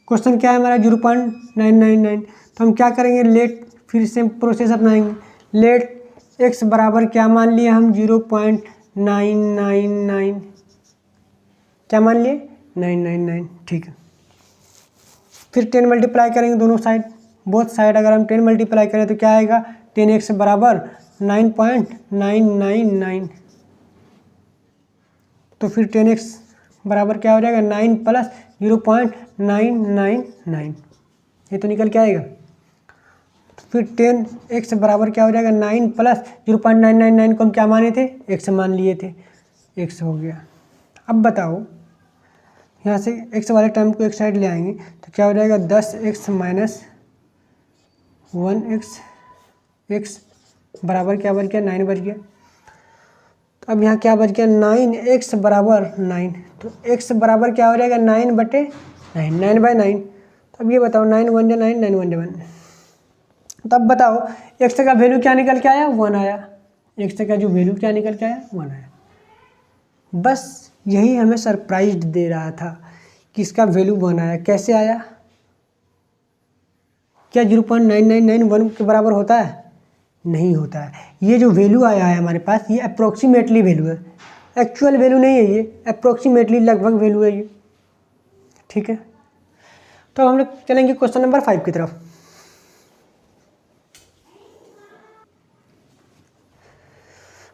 [SPEAKER 1] क्वेश्चन, क्या है हमारा 0.999, तो हम क्या करेंगे लेट, फिर से प्रोसेस अपनाएंगे, लेट x बराबर क्या मान लिए हम 0.999, क्या मान लिए 999, ठीक है। फिर 10 मल्टीप्लाई करेंगे दोनों साइड, बोथ साइड अगर हम 10 मल्टीप्लाई करें तो क्या आएगा 10x बराबर 9.999, तो फिर 10x बराबर क्या हो जाएगा 9 प्लस 0.999, ये तो निकल के आएगा। फिर 10x बराबर क्या हो जाएगा 9 प्लस 0.999 को हम क्या माने थे x मान लिए थे, x हो गया। अब बताओ यहाँ से x वाले टर्म को एक साइड ले आएंगे तो क्या हो जाएगा 10x माइनस 1x, x बराबर क्या बच गया 9 बच गया। तो अब यहाँ क्या बच गया 9x बराबर 9, तो x बराबर क्या हो जाएगा 9/9, 9/9। तो अब ये बताओ 9 1 9 9 1 1, तब बताओ x का वैल्यू क्या निकल के आया 1 आया, x का जो वैल्यू क्या निकल के आया 1 आया। बस यही हमें सरप्राइज दे रहा था कि इसका वैल्यू 1 आया, कैसे आया, क्या 0.9991 के बराबर होता है, नहीं होता है। ये जो वैल्यू आया है हमारे पास ये अप्रोक्सीमेटली वैल्यू है, एक्चुअल वैल्यू नहीं है, ये अप्रोक्सीमेटली लगभग वैल्यू है ये, ठीक है। तो हम लोग चलेंगे क्वेश्चन नंबर 5 की तरफ।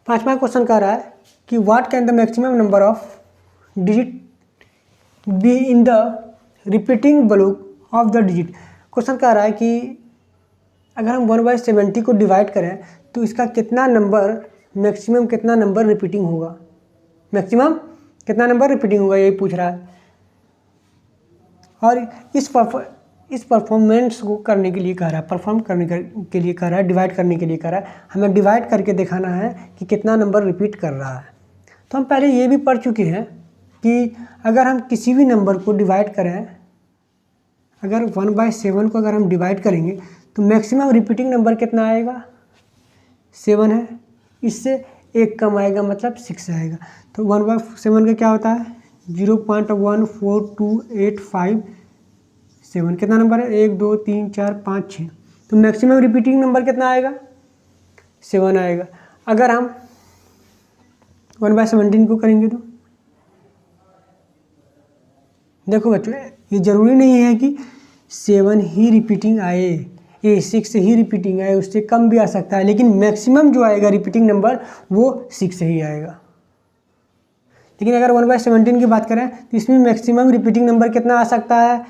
[SPEAKER 1] पांचवा क्वेश्चन कह रहा है कि what can the maximum number of digit be in the repeating block of the digit. Question कह रहा है कि अगर हम 1/70 को डिवाइड करें तो इसका कितना नंबर, मैक्सिमम कितना नंबर रिपीटिंग होगा, मैक्सिमम कितना नंबर रिपीटिंग होगा, यही पूछ रहा है। और इस परफॉर्मेंस को करने के लिए कह रहा है, परफॉर्म करने के लिए कह रहा है, डिवाइड करने के लिए कह रहा है, हमें डिवाइड करके दिखाना है कि कितना नंबर रिपीट कर रहा है। तो हम पहले ये भी पढ़ चुके हैं कि अगर हम किसी भी नंबर को डिवाइड करें, अगर 1/7 को अगर हम डिवाइड करेंगे तो मैक्सिमम रिपीटिंग नंबर कितना आएगा 7 है, इससे एक कम आएगा मतलब 6 आएगा। तो 1/7 का क्या होता है 0.14285 कितना नंबर है 1 2 3 4 5 6, तो मैक्सिमम रिपीटिंग नंबर कितना आएगा 7 आएगा। अगर हम 1/17 को करेंगे तो देखो बच्चों ये ज़रूरी नहीं है कि 7 ही रिपीटिंग आए, ये 6 ही रिपीटिंग आए, उससे कम भी आ सकता है, लेकिन मैक्सिमम जो आएगा रिपीटिंग नंबर वो 6 ही आएगा। लेकिन अगर 1/17 की बात करें तो इसमें मैक्सिमम रिपीटिंग नंबर कितना आ सकता है,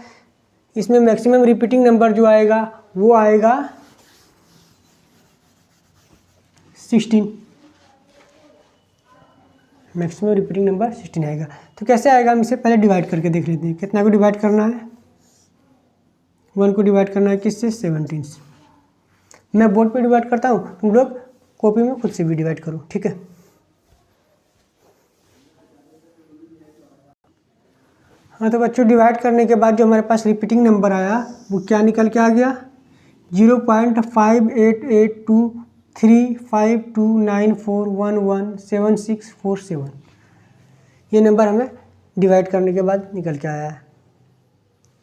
[SPEAKER 1] इसमें मैक्सिमम रिपीटिंग नंबर जो आएगा वो आएगा 16, मैक्सिमम रिपीटिंग नंबर 16 आएगा। तो कैसे आएगा, हम इसे पहले डिवाइड करके देख लेते हैं। कितना को डिवाइड करना है, 1 को डिवाइड करना है किससे, 17 से। मैं बोर्ड पे डिवाइड करता हूँ, तुम लोग कॉपी में खुद से भी डिवाइड करो, ठीक है। हाँ तो बच्चों डिवाइड करने के बाद जो हमारे पास रिपीटिंग नंबर आया वो क्या निकल के आ गया, 0.58823529411767। ये नंबर हमें डिवाइड करने के बाद निकल के आया है।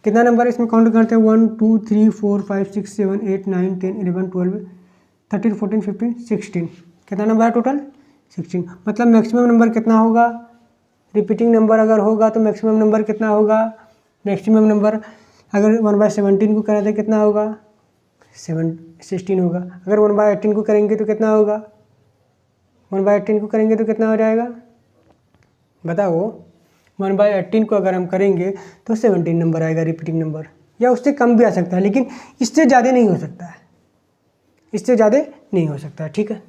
[SPEAKER 1] कितना नंबर है इसमें काउंट करते हैं, 1 2 3 4 5 6 7 8 9 10 11 12 13 14 15 16। कितना नंबर है टोटल, 16। मतलब मैक्सिमम नंबर कितना होगा, रिपीटिंग नंबर अगर होगा तो मैक्सिमम नंबर कितना होगा, मैक्सिमम नंबर अगर 1/17 को करें तो कितना होगा, 16 होगा। अगर 1/18 को करेंगे तो कितना होगा, 1/18 को करेंगे तो कितना हो जाएगा, बताओ। 1/18 को अगर हम करेंगे तो 17 नंबर आएगा रिपीटिंग नंबर, या उससे कम भी आ सकता है, लेकिन इससे ज़्यादा नहीं हो सकता है, इससे ज़्यादा नहीं हो सकता है, ठीक है।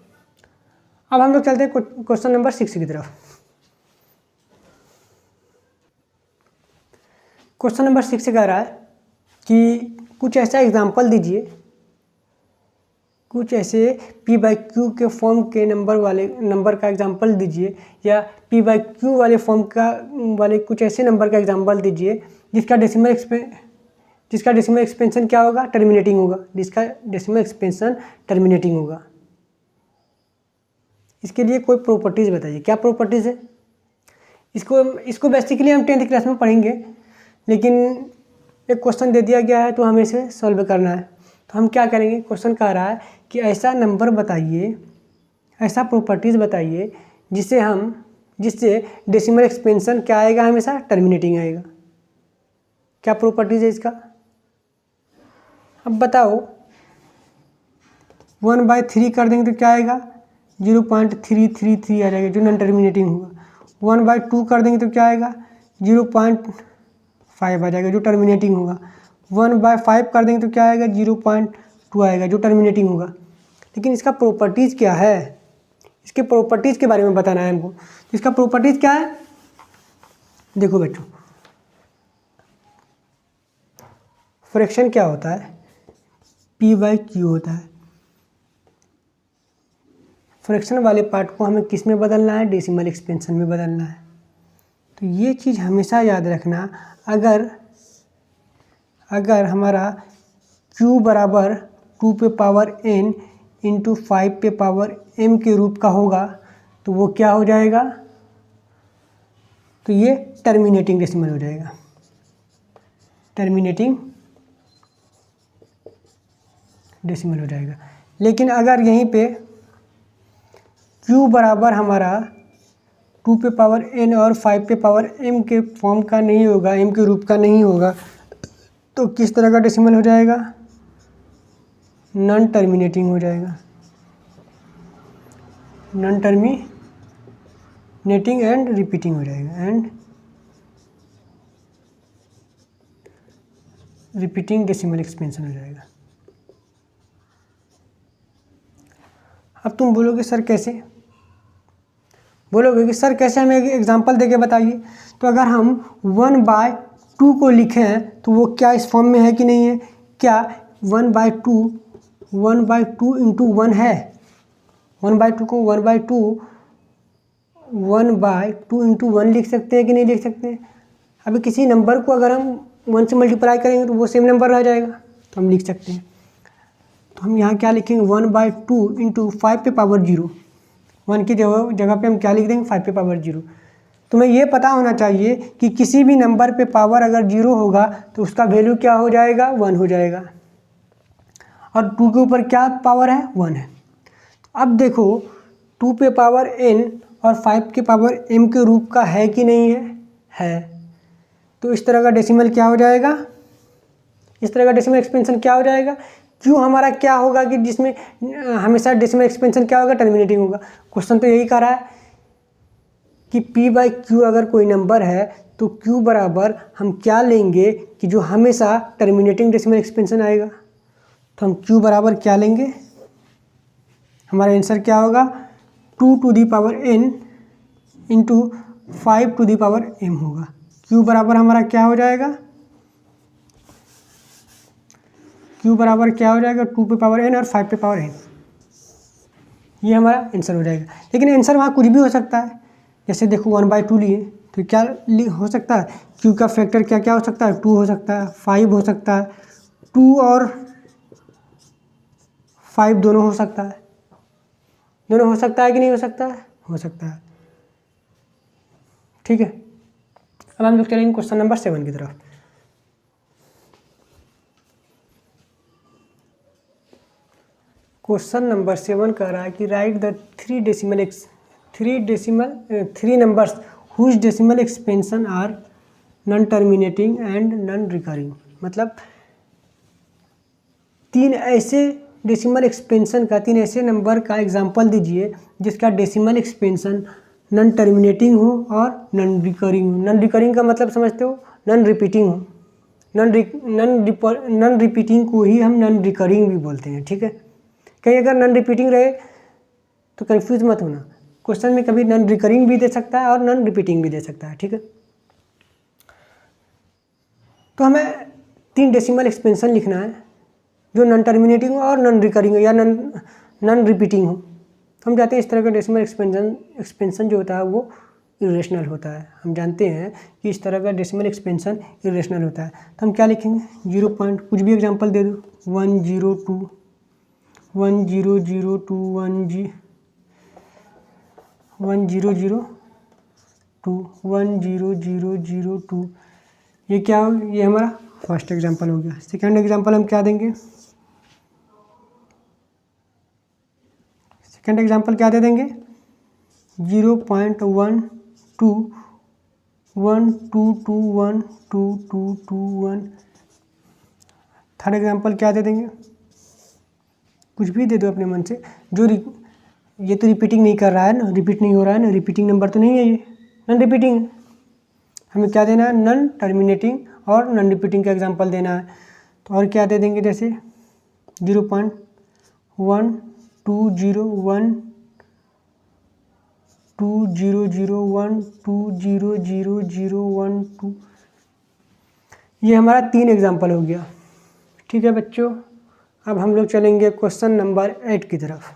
[SPEAKER 1] अब हम लोग चलते हैं क्वेश्चन नंबर 6 की तरफ। क्वेश्चन नंबर 6 कह रहा है कि कुछ ऐसा एग्जाम्पल दीजिए, कुछ ऐसे p/q के फॉर्म के नंबर का एग्जाम्पल दीजिए, या p/q वाले फॉर्म का वाले कुछ ऐसे नंबर का एग्जाम्पल दीजिए जिसका डेसिमल एक्सपेंशन क्या होगा, टर्मिनेटिंग होगा, जिसका डेसिमल एक्सपेंशन टर्मिनेटिंग होगा। इसके लिए कोई प्रॉपर्टीज़ बताइए, क्या प्रॉपर्टीज़ है। इसको बेसिकली हम 10th क्लास में पढ़ेंगे, लेकिन एक क्वेश्चन दे दिया गया है तो हमें इसे सॉल्व करना है। तो हम क्या करेंगे, क्वेश्चन कह रहा है कि ऐसा नंबर बताइए, ऐसा प्रॉपर्टीज़ बताइए जिससे डेसिमल एक्सपेंशन क्या आएगा, हमेशा टर्मिनेटिंग आएगा। क्या प्रॉपर्टीज़ है इसका, अब बताओ। 1/3 कर देंगे तो क्या आएगा, 0.333 आ जाएगा जो नॉन टर्मिनेटिंग होगा। 1/2 कर देंगे तो क्या आएगा, 0.5 आ जाएगा जो टर्मिनेटिंग होगा। 1/5 कर देंगे तो क्या आएगा, 0.2 आएगा जो टर्मिनेटिंग होगा। लेकिन इसका प्रॉपर्टीज़ क्या है, इसके प्रॉपर्टीज़ के बारे में बताना है हमको। इसका प्रॉपर्टीज़ क्या है, देखो बच्चों, फ्रैक्शन क्या होता है, p/q होता है। फ्रैक्शन वाले पार्ट को हमें किस में बदलना है, डेसिमल एक्सपेंशन में बदलना है। तो ये चीज़ हमेशा याद रखना, अगर हमारा q बराबर 2 पे पावर n इंटू 5 पे पावर m के रूप का होगा तो वो क्या हो जाएगा, तो ये टर्मिनेटिंग डेसिमल हो जाएगा, टर्मिनेटिंग डेसिमल हो जाएगा। लेकिन अगर यहीं पे q बराबर हमारा 2 पे पावर n और 5 पे पावर m के फॉर्म का नहीं होगा, m के रूप का नहीं होगा, तो किस तरह का डेसिमल हो जाएगा, नॉन टर्मिनेटिंग हो जाएगा, नॉन टर्मिनेटिंग एंड रिपीटिंग हो जाएगा, एंड रिपीटिंग डेसिमल एक्सपेंशन हो जाएगा। अब तुम बोलोगे सर कैसे, बोलोगे कि सर कैसे, हमें एग्जांपल देके बताइए। तो अगर हम 1/2 को लिखें तो वो क्या इस फॉर्म में है कि नहीं है, क्या 1/2 इंटू 1 है, 1/2 को 1/2 इंटू 1 लिख सकते हैं कि नहीं लिख सकते हैं। अभी किसी नंबर को अगर हम 1 से मल्टीप्लाई करेंगे तो वो सेम नंबर रह जाएगा, तो हम लिख सकते हैं। तो हम यहाँ क्या लिखेंगे, 1/2 इंटू 5 पे पावर 0, 1 की जगह पे हम क्या लिख देंगे, 5 पे पावर 0। तुम्हें ये पता होना चाहिए कि किसी भी नंबर पे पावर अगर 0 होगा तो उसका वैल्यू क्या हो जाएगा, 1 हो जाएगा, और 2 के ऊपर क्या पावर है, 1 है। अब देखो 2 पे पावर n और 5 के पावर m के रूप का है कि नहीं है, तो इस तरह का डेसिमल क्या हो जाएगा, इस तरह का डेसिमल एक्सपेंशन क्या हो जाएगा। क्यों हमारा क्या होगा कि जिसमें हमेशा डेसिमल एक्सपेंशन क्या होगा, टर्मिनेटिंग होगा। क्वेश्चन तो यही कह रहा है कि p/q अगर कोई नंबर है तो q बराबर हम क्या लेंगे कि जो हमेशा टर्मिनेटिंग डेसिमल एक्सपेंशन आएगा। तो हम q बराबर क्या लेंगे, हमारा आंसर क्या होगा, 2 to the power n into 5 to the power m होगा। q बराबर हमारा क्या हो जाएगा, q बराबर क्या हो जाएगा 2 पे पावर n और 5 पे पावर n। ये हमारा आंसर हो जाएगा। लेकिन आंसर वहाँ कुछ भी हो सकता है, जैसे देखो 1/2 लिए तो क्या हो सकता है, q का फैक्टर क्या क्या हो सकता है, 2 हो सकता है, 5 हो सकता है, 2 और 5 दोनों हो सकता है, दोनों हो सकता है कि नहीं हो सकता है, हो सकता है। ठीक है, अब हम लोग चलेंगे क्वेश्चन नंबर 7 की तरफ। क्वेश्चन नंबर 7 कह रहा है कि write the three numbers whose decimal expansion are non terminating and non recurring. मतलब तीन ऐसे डेसिमल एक्सपेंशन का, तीन ऐसे नंबर का एग्जांपल दीजिए जिसका डेसिमल एक्सपेंशन नॉन टर्मिनेटिंग हो और नॉन रिकरिंग हो। नॉन रिकरिंग का मतलब समझते हो, नॉन रिपीटिंग हो। नॉन रिपीटिंग को ही हम नॉन रिकरिंग भी बोलते हैं। ठीक है, कहीं अगर नॉन रिपीटिंग रहे तो कंफ्यूज मत होना, क्वेश्चन में कभी नॉन रिकरिंग भी दे सकता है और नॉन रिपीटिंग भी दे सकता है। ठीक है, तो हमें 3 डेसिमल एक्सपेंशन लिखना है जो नॉन टर्मिनेटिंग हो और नॉन रिकरिंग हो या नॉन रिपीटिंग हो। हम जानते हैं इस तरह का डेसिमल एक्सपेंशन जो होता है वो इरेशनल होता है। हम जानते हैं कि इस तरह का डेसिमल एक्सपेंशन इरेशनल होता है। तो हम क्या लिखेंगे, 0 पॉइंट कुछ भी एग्जांपल दे दो, 102 1002 1002 ये क्या हो, ये हमारा फर्स्ट एग्जांपल हो गया। सेकंड एग्जांपल हम क्या देंगे, सेकंड एग्जांपल क्या दे देंगे, 0.12212221। थर्ड एग्जांपल क्या दे देंगे, कुछ भी दे दो अपने मन से, जो ये तो रिपीटिंग नहीं कर रहा है ना, रिपीट नहीं हो रहा है ना, रिपीटिंग नंबर तो नहीं है, ये नॉन रिपीटिंग है। हमें क्या देना है, नॉन टर्मिनेटिंग और नॉन रिपीटिंग का एग्जांपल देना है। तो और क्या दे देंगे, जैसे 0.12012001200012, ये हमारा 3 एग्जांपल हो गया। ठीक है बच्चों, अब हम लोग चलेंगे क्वेश्चन नंबर 8 की तरफ।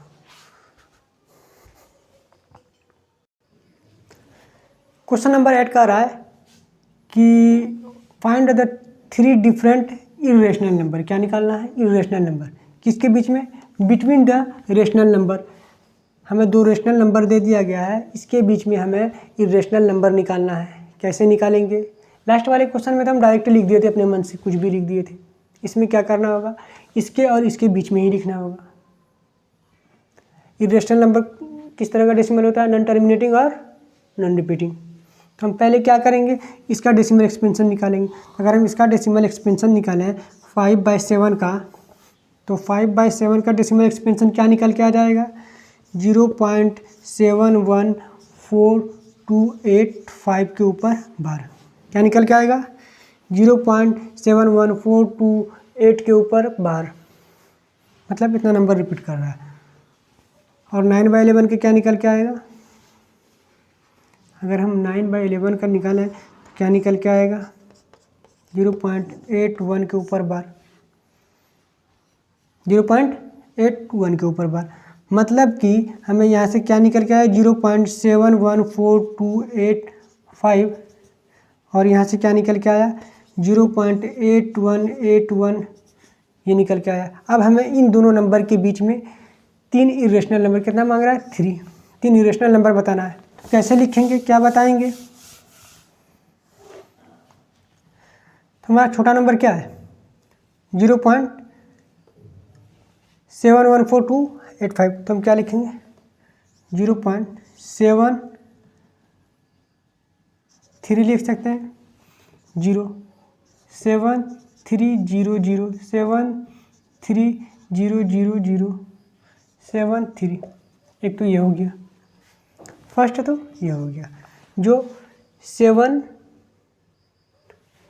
[SPEAKER 1] क्वेश्चन नंबर 8 का रहा है कि find the 3 different irrational number. क्या निकालना है, इरेशनल नंबर। किसके बीच में, बिटवीन द रेशनल नंबर। हमें 2 रेशनल नंबर दे दिया गया है, इसके बीच में हमें इरेशनल नंबर निकालना है। कैसे निकालेंगे, लास्ट वाले क्वेश्चन में तो हम डायरेक्ट लिख दिए थे, अपने मन से कुछ भी लिख दिए थे। इसमें क्या करना होगा, इसके और इसके बीच में ही लिखना होगा। इरेशनल नंबर किस तरह का डेसिमल होता है, नॉन टर्मिनेटिंग और नॉन रिपीटिंग। तो हम पहले क्या करेंगे, इसका डेसिमल एक्सपेंशन निकालेंगे। अगर हम इसका डेसिमल एक्सपेंशन निकालें 5/7 का, तो 5/7 का डेसिमल एक्सपेंशन क्या निकल के आ जाएगा, 0.714285 के ऊपर बार। क्या निकल के आएगा, 0.7142 के ऊपर बार, मतलब इतना नंबर रिपीट कर रहा है। और 9/11 के क्या निकल के आएगा, अगर हम 9/11 का निकालें तो क्या निकल के आएगा, 0.81 के ऊपर बार, 0.81 के ऊपर बार। मतलब कि हमें यहाँ से क्या निकल के आया, 0.714285, और यहाँ से क्या निकल के आया, 0.8181, ये निकल के आया। अब हमें इन दोनों नंबर के बीच में 3 इरेशनल नंबर, कितना मांग रहा है, 3 इरेशनल नंबर बताना है। तो कैसे लिखेंगे, क्या बताएंगे। तो हमारा छोटा नंबर क्या है, 0.714285। तो हम क्या लिखेंगे, 0.73 लिख सकते हैं, 0730007300073। एक तो ये हो गया फर्स्ट, तो ये हो गया। जो 7,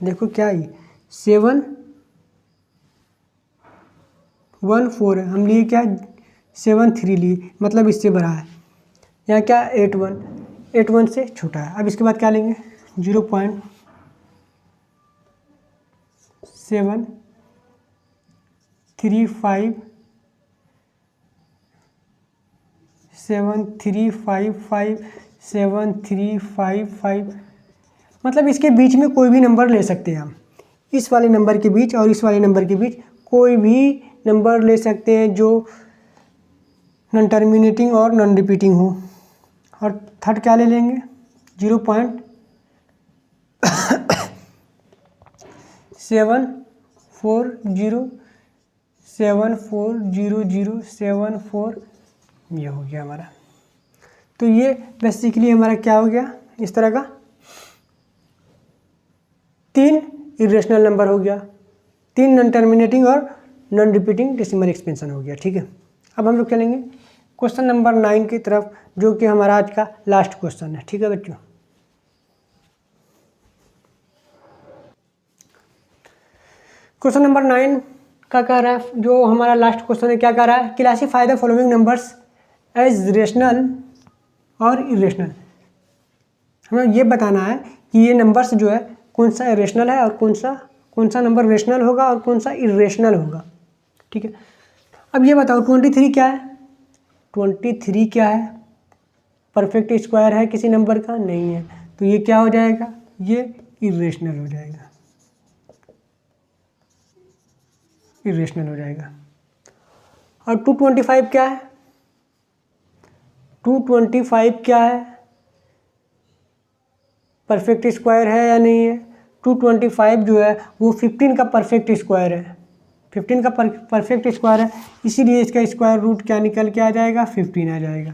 [SPEAKER 1] देखो क्या ये 714 है, हम लिए क्या 73 लिए, मतलब इससे बड़ा है। यहाँ क्या 81, 81 से छोटा है। अब इसके बाद क्या लेंगे 0.7355 मतलब इसके बीच में कोई भी नंबर ले सकते हैं हम। इस वाले नंबर के बीच और इस वाले नंबर के बीच कोई भी नंबर ले सकते हैं जो नॉन टर्मिनेटिंग और नॉन रिपीटिंग हो। और थर्ड क्या ले लेंगे 0.74074 ये हो गया हमारा। तो ये बेसिकली हमारा क्या हो गया, इस तरह का 3 इरेशनल नंबर हो गया, 3 नॉन टर्मिनेटिंग और नॉन रिपीटिंग डेसिमल एक्सपेंशन हो गया। ठीक है, अब हम लोग चलेंगे क्वेश्चन नंबर 9 की तरफ, जो कि हमारा आज का लास्ट क्वेश्चन है। ठीक है बच्चों, क्वेश्चन नंबर 9 का कह रहा है, जो हमारा लास्ट क्वेश्चन है, क्या कह रहा है, classify the following numbers as rational और इरेशनल। हमें ये बताना है कि ये नंबर्स जो है कौन सा रेशनल है और कौन सा नंबर रेशनल होगा और कौन सा इरेशनल होगा। ठीक है, अब ये बताओ 23 क्या है, 23 क्या है, परफेक्ट स्क्वायर है किसी नंबर का, नहीं है, तो ये क्या हो जाएगा, ये इरेशनल हो जाएगा, इरेशनल हो जाएगा। और 225 क्या है, 225 क्या है, परफेक्ट स्क्वायर है या नहीं है। 225 जो है वो 15 का परफेक्ट स्क्वायर है, 15 का परफेक्ट स्क्वायर है, इसीलिए इसका स्क्वायर रूट क्या निकल के आ जाएगा, 15 आ जाएगा।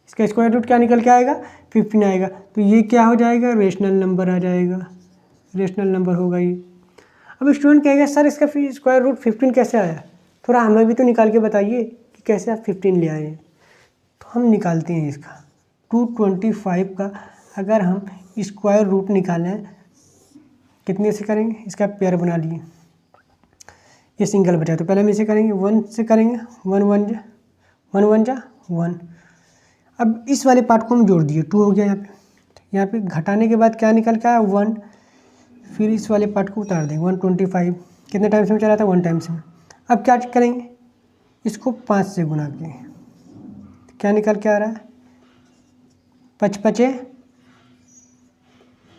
[SPEAKER 1] इसका स्क्वायर रूट क्या निकल के आएगा, 15 आएगा। तो ये क्या हो जाएगा, रेशनल नंबर आ जाएगा, रेशनल नंबर होगा ये। अब स्टूडेंट कहेगा सर इसका स्क्वायर रूट 15 कैसे आया, थोड़ा हमें भी तो निकाल के बताइए कि कैसे आप 15 ले आए हैं। तो हम निकालते हैं इसका 225 का अगर हम स्क्वायर रूट निकालें कितने से करेंगे, इसका पेयर बना लिए, ये सिंगल बचा, तो पहले हम इसे करेंगे 1 से करेंगे, 1 1 जा 1। अब इस वाले पार्ट को हम जोड़ दिए, 2 हो गया यहाँ पे घटाने के बाद क्या निकल के आया 1, फिर इस वाले पार्ट को उतार देंगे 125, कितने टाइम्स में चला था 1 टाइम्स में। अब क्या करेंगे, इसको 5 से गुना के क्या निकल के आ रहा है, 5 5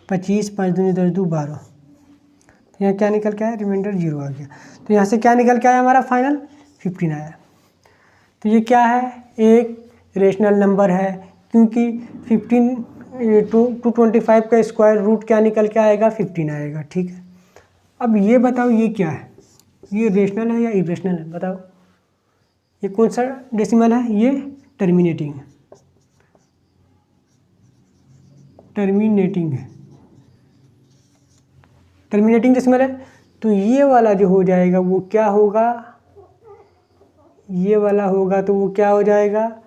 [SPEAKER 1] 25, 5 दूनी 10 2 12, तो यहाँ क्या निकल के आया, रिमाइंडर 0 आ गया। तो यहाँ से क्या निकल के आया हमारा फाइनल 15 आया। तो ये क्या है, एक रेशनल नंबर है, क्योंकि 225 का स्क्वायर रूट क्या निकल के आएगा, 15 आएगा। ठीक है, अब ये बताओ ये क्या है, ये रेशनल है या इरेशनल है, बताओ ये कौन सा डेसिमल है, ये टर्मिनेटिंग है, टर्मिनेटिंग है, टर्मिनेटिंग डेसिमल है। तो ये वाला जो हो जाएगा वो क्या होगा, ये वाला होगा तो वो क्या हो जाएगा,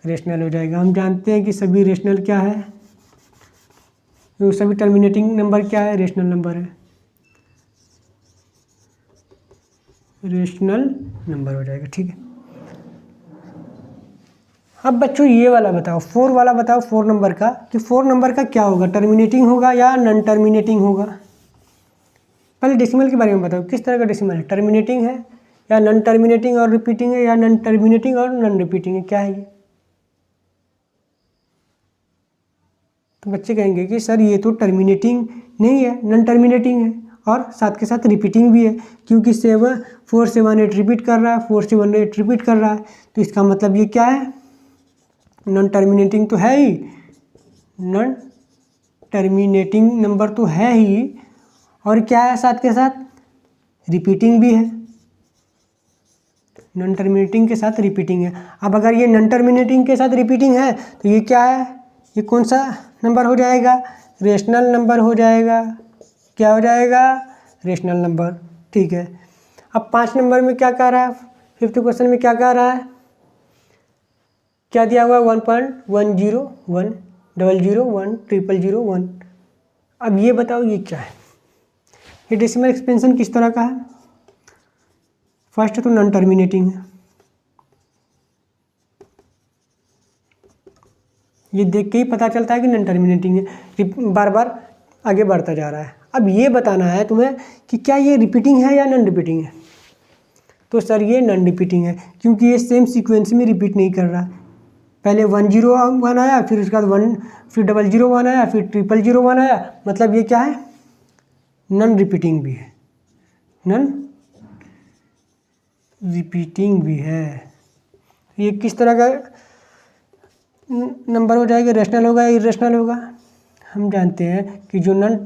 [SPEAKER 1] रेशनल हो जाएगा। हम जानते हैं कि सभी रेशनल क्या है, तो सभी टर्मिनेटिंग नंबर क्या है, रेशनल नंबर है, रेशनल नंबर हो जाएगा। ठीक है, अब बच्चों ये वाला बताओ, 4 वाला बताओ, 4 नंबर का, कि 4 नंबर का क्या होगा, टर्मिनेटिंग होगा या नॉन टर्मिनेटिंग होगा। पहले डेसिमल के बारे में बताओ, किस तरह का डेसिमल है, टर्मिनेटिंग है या नॉन टर्मिनेटिंग और रिपीटिंग है, या नॉन टर्मिनेटिंग और नॉन रिपीटिंग है, क्या है ये। तो बच्चे कहेंगे कि सर ये तो टर्मिनेटिंग नहीं है, नॉन टर्मिनेटिंग है, और साथ के साथ रिपीटिंग भी है, क्योंकि 4 7 8 रिपीट कर रहा है, 4 7 8 रिपीट कर रहा है, तो इसका मतलब ये क्या है, नॉन टर्मिनेटिंग तो है ही, नॉन टर्मिनेटिंग नंबर तो है ही, और क्या है साथ के साथ रिपीटिंग भी है, नॉन टर्मिनेटिंग के साथ रिपीटिंग है। अब अगर ये नॉन टर्मिनेटिंग के साथ रिपीटिंग है तो ये क्या है, ये कौन सा नंबर हो जाएगा, रेशनल नंबर हो जाएगा, क्या हो जाएगा, रेशनल नंबर। ठीक है, अब 5 नंबर में क्या कह रहा है, 5th क्वेश्चन में क्या कह रहा है, क्या दिया हुआ 1.101 001 000 1। अब ये बताओ ये क्या है, ये डेसिमल एक्सपेंशन किस तरह का है। फर्स्ट तो नॉन टर्मिनेटिंग है, ये देख के ही पता चलता है कि नॉन टर्मिनेटिंग है, बार बार आगे बढ़ता जा रहा है। अब ये बताना है तुम्हें कि क्या ये रिपीटिंग है या नॉन रिपीटिंग है। तो सर ये नॉन रिपीटिंग है, क्योंकि ये सेम सीक्वेंस में रिपीट नहीं कर रहा। पहले 1 0 1 आया, फिर उसके बाद 1, फिर 0 0 1 आया, फिर 0 0 1 आया, मतलब ये क्या है, नॉन रिपीटिंग भी है, नॉन रिपीटिंग भी है। ये किस तरह का नंबर हो जाएगा, रैशनल होगा या इरेशनल होगा। हम जानते हैं कि जो नॉन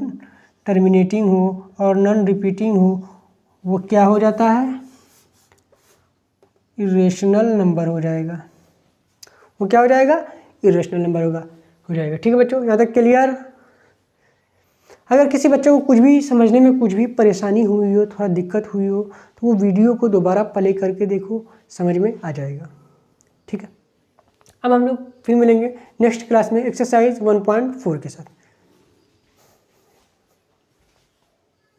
[SPEAKER 1] टर्मिनेटिंग हो और नॉन रिपीटिंग हो वो क्या हो जाता है, इरेशनल नंबर हो जाएगा। वो क्या हो जाएगा, इरेशनल नंबर हो जाएगा। ठीक है बच्चों, यहाँ तक क्लियर। अगर किसी बच्चे को कुछ भी समझने में कुछ भी परेशानी हुई हो, थोड़ा दिक्कत हुई हो, तो वो वीडियो को दोबारा प्ले करके देखो, समझ में आ जाएगा। ठीक है, अब हम लोग फिर मिलेंगे नेक्स्ट क्लास में एक्सरसाइज 1.4 के साथ।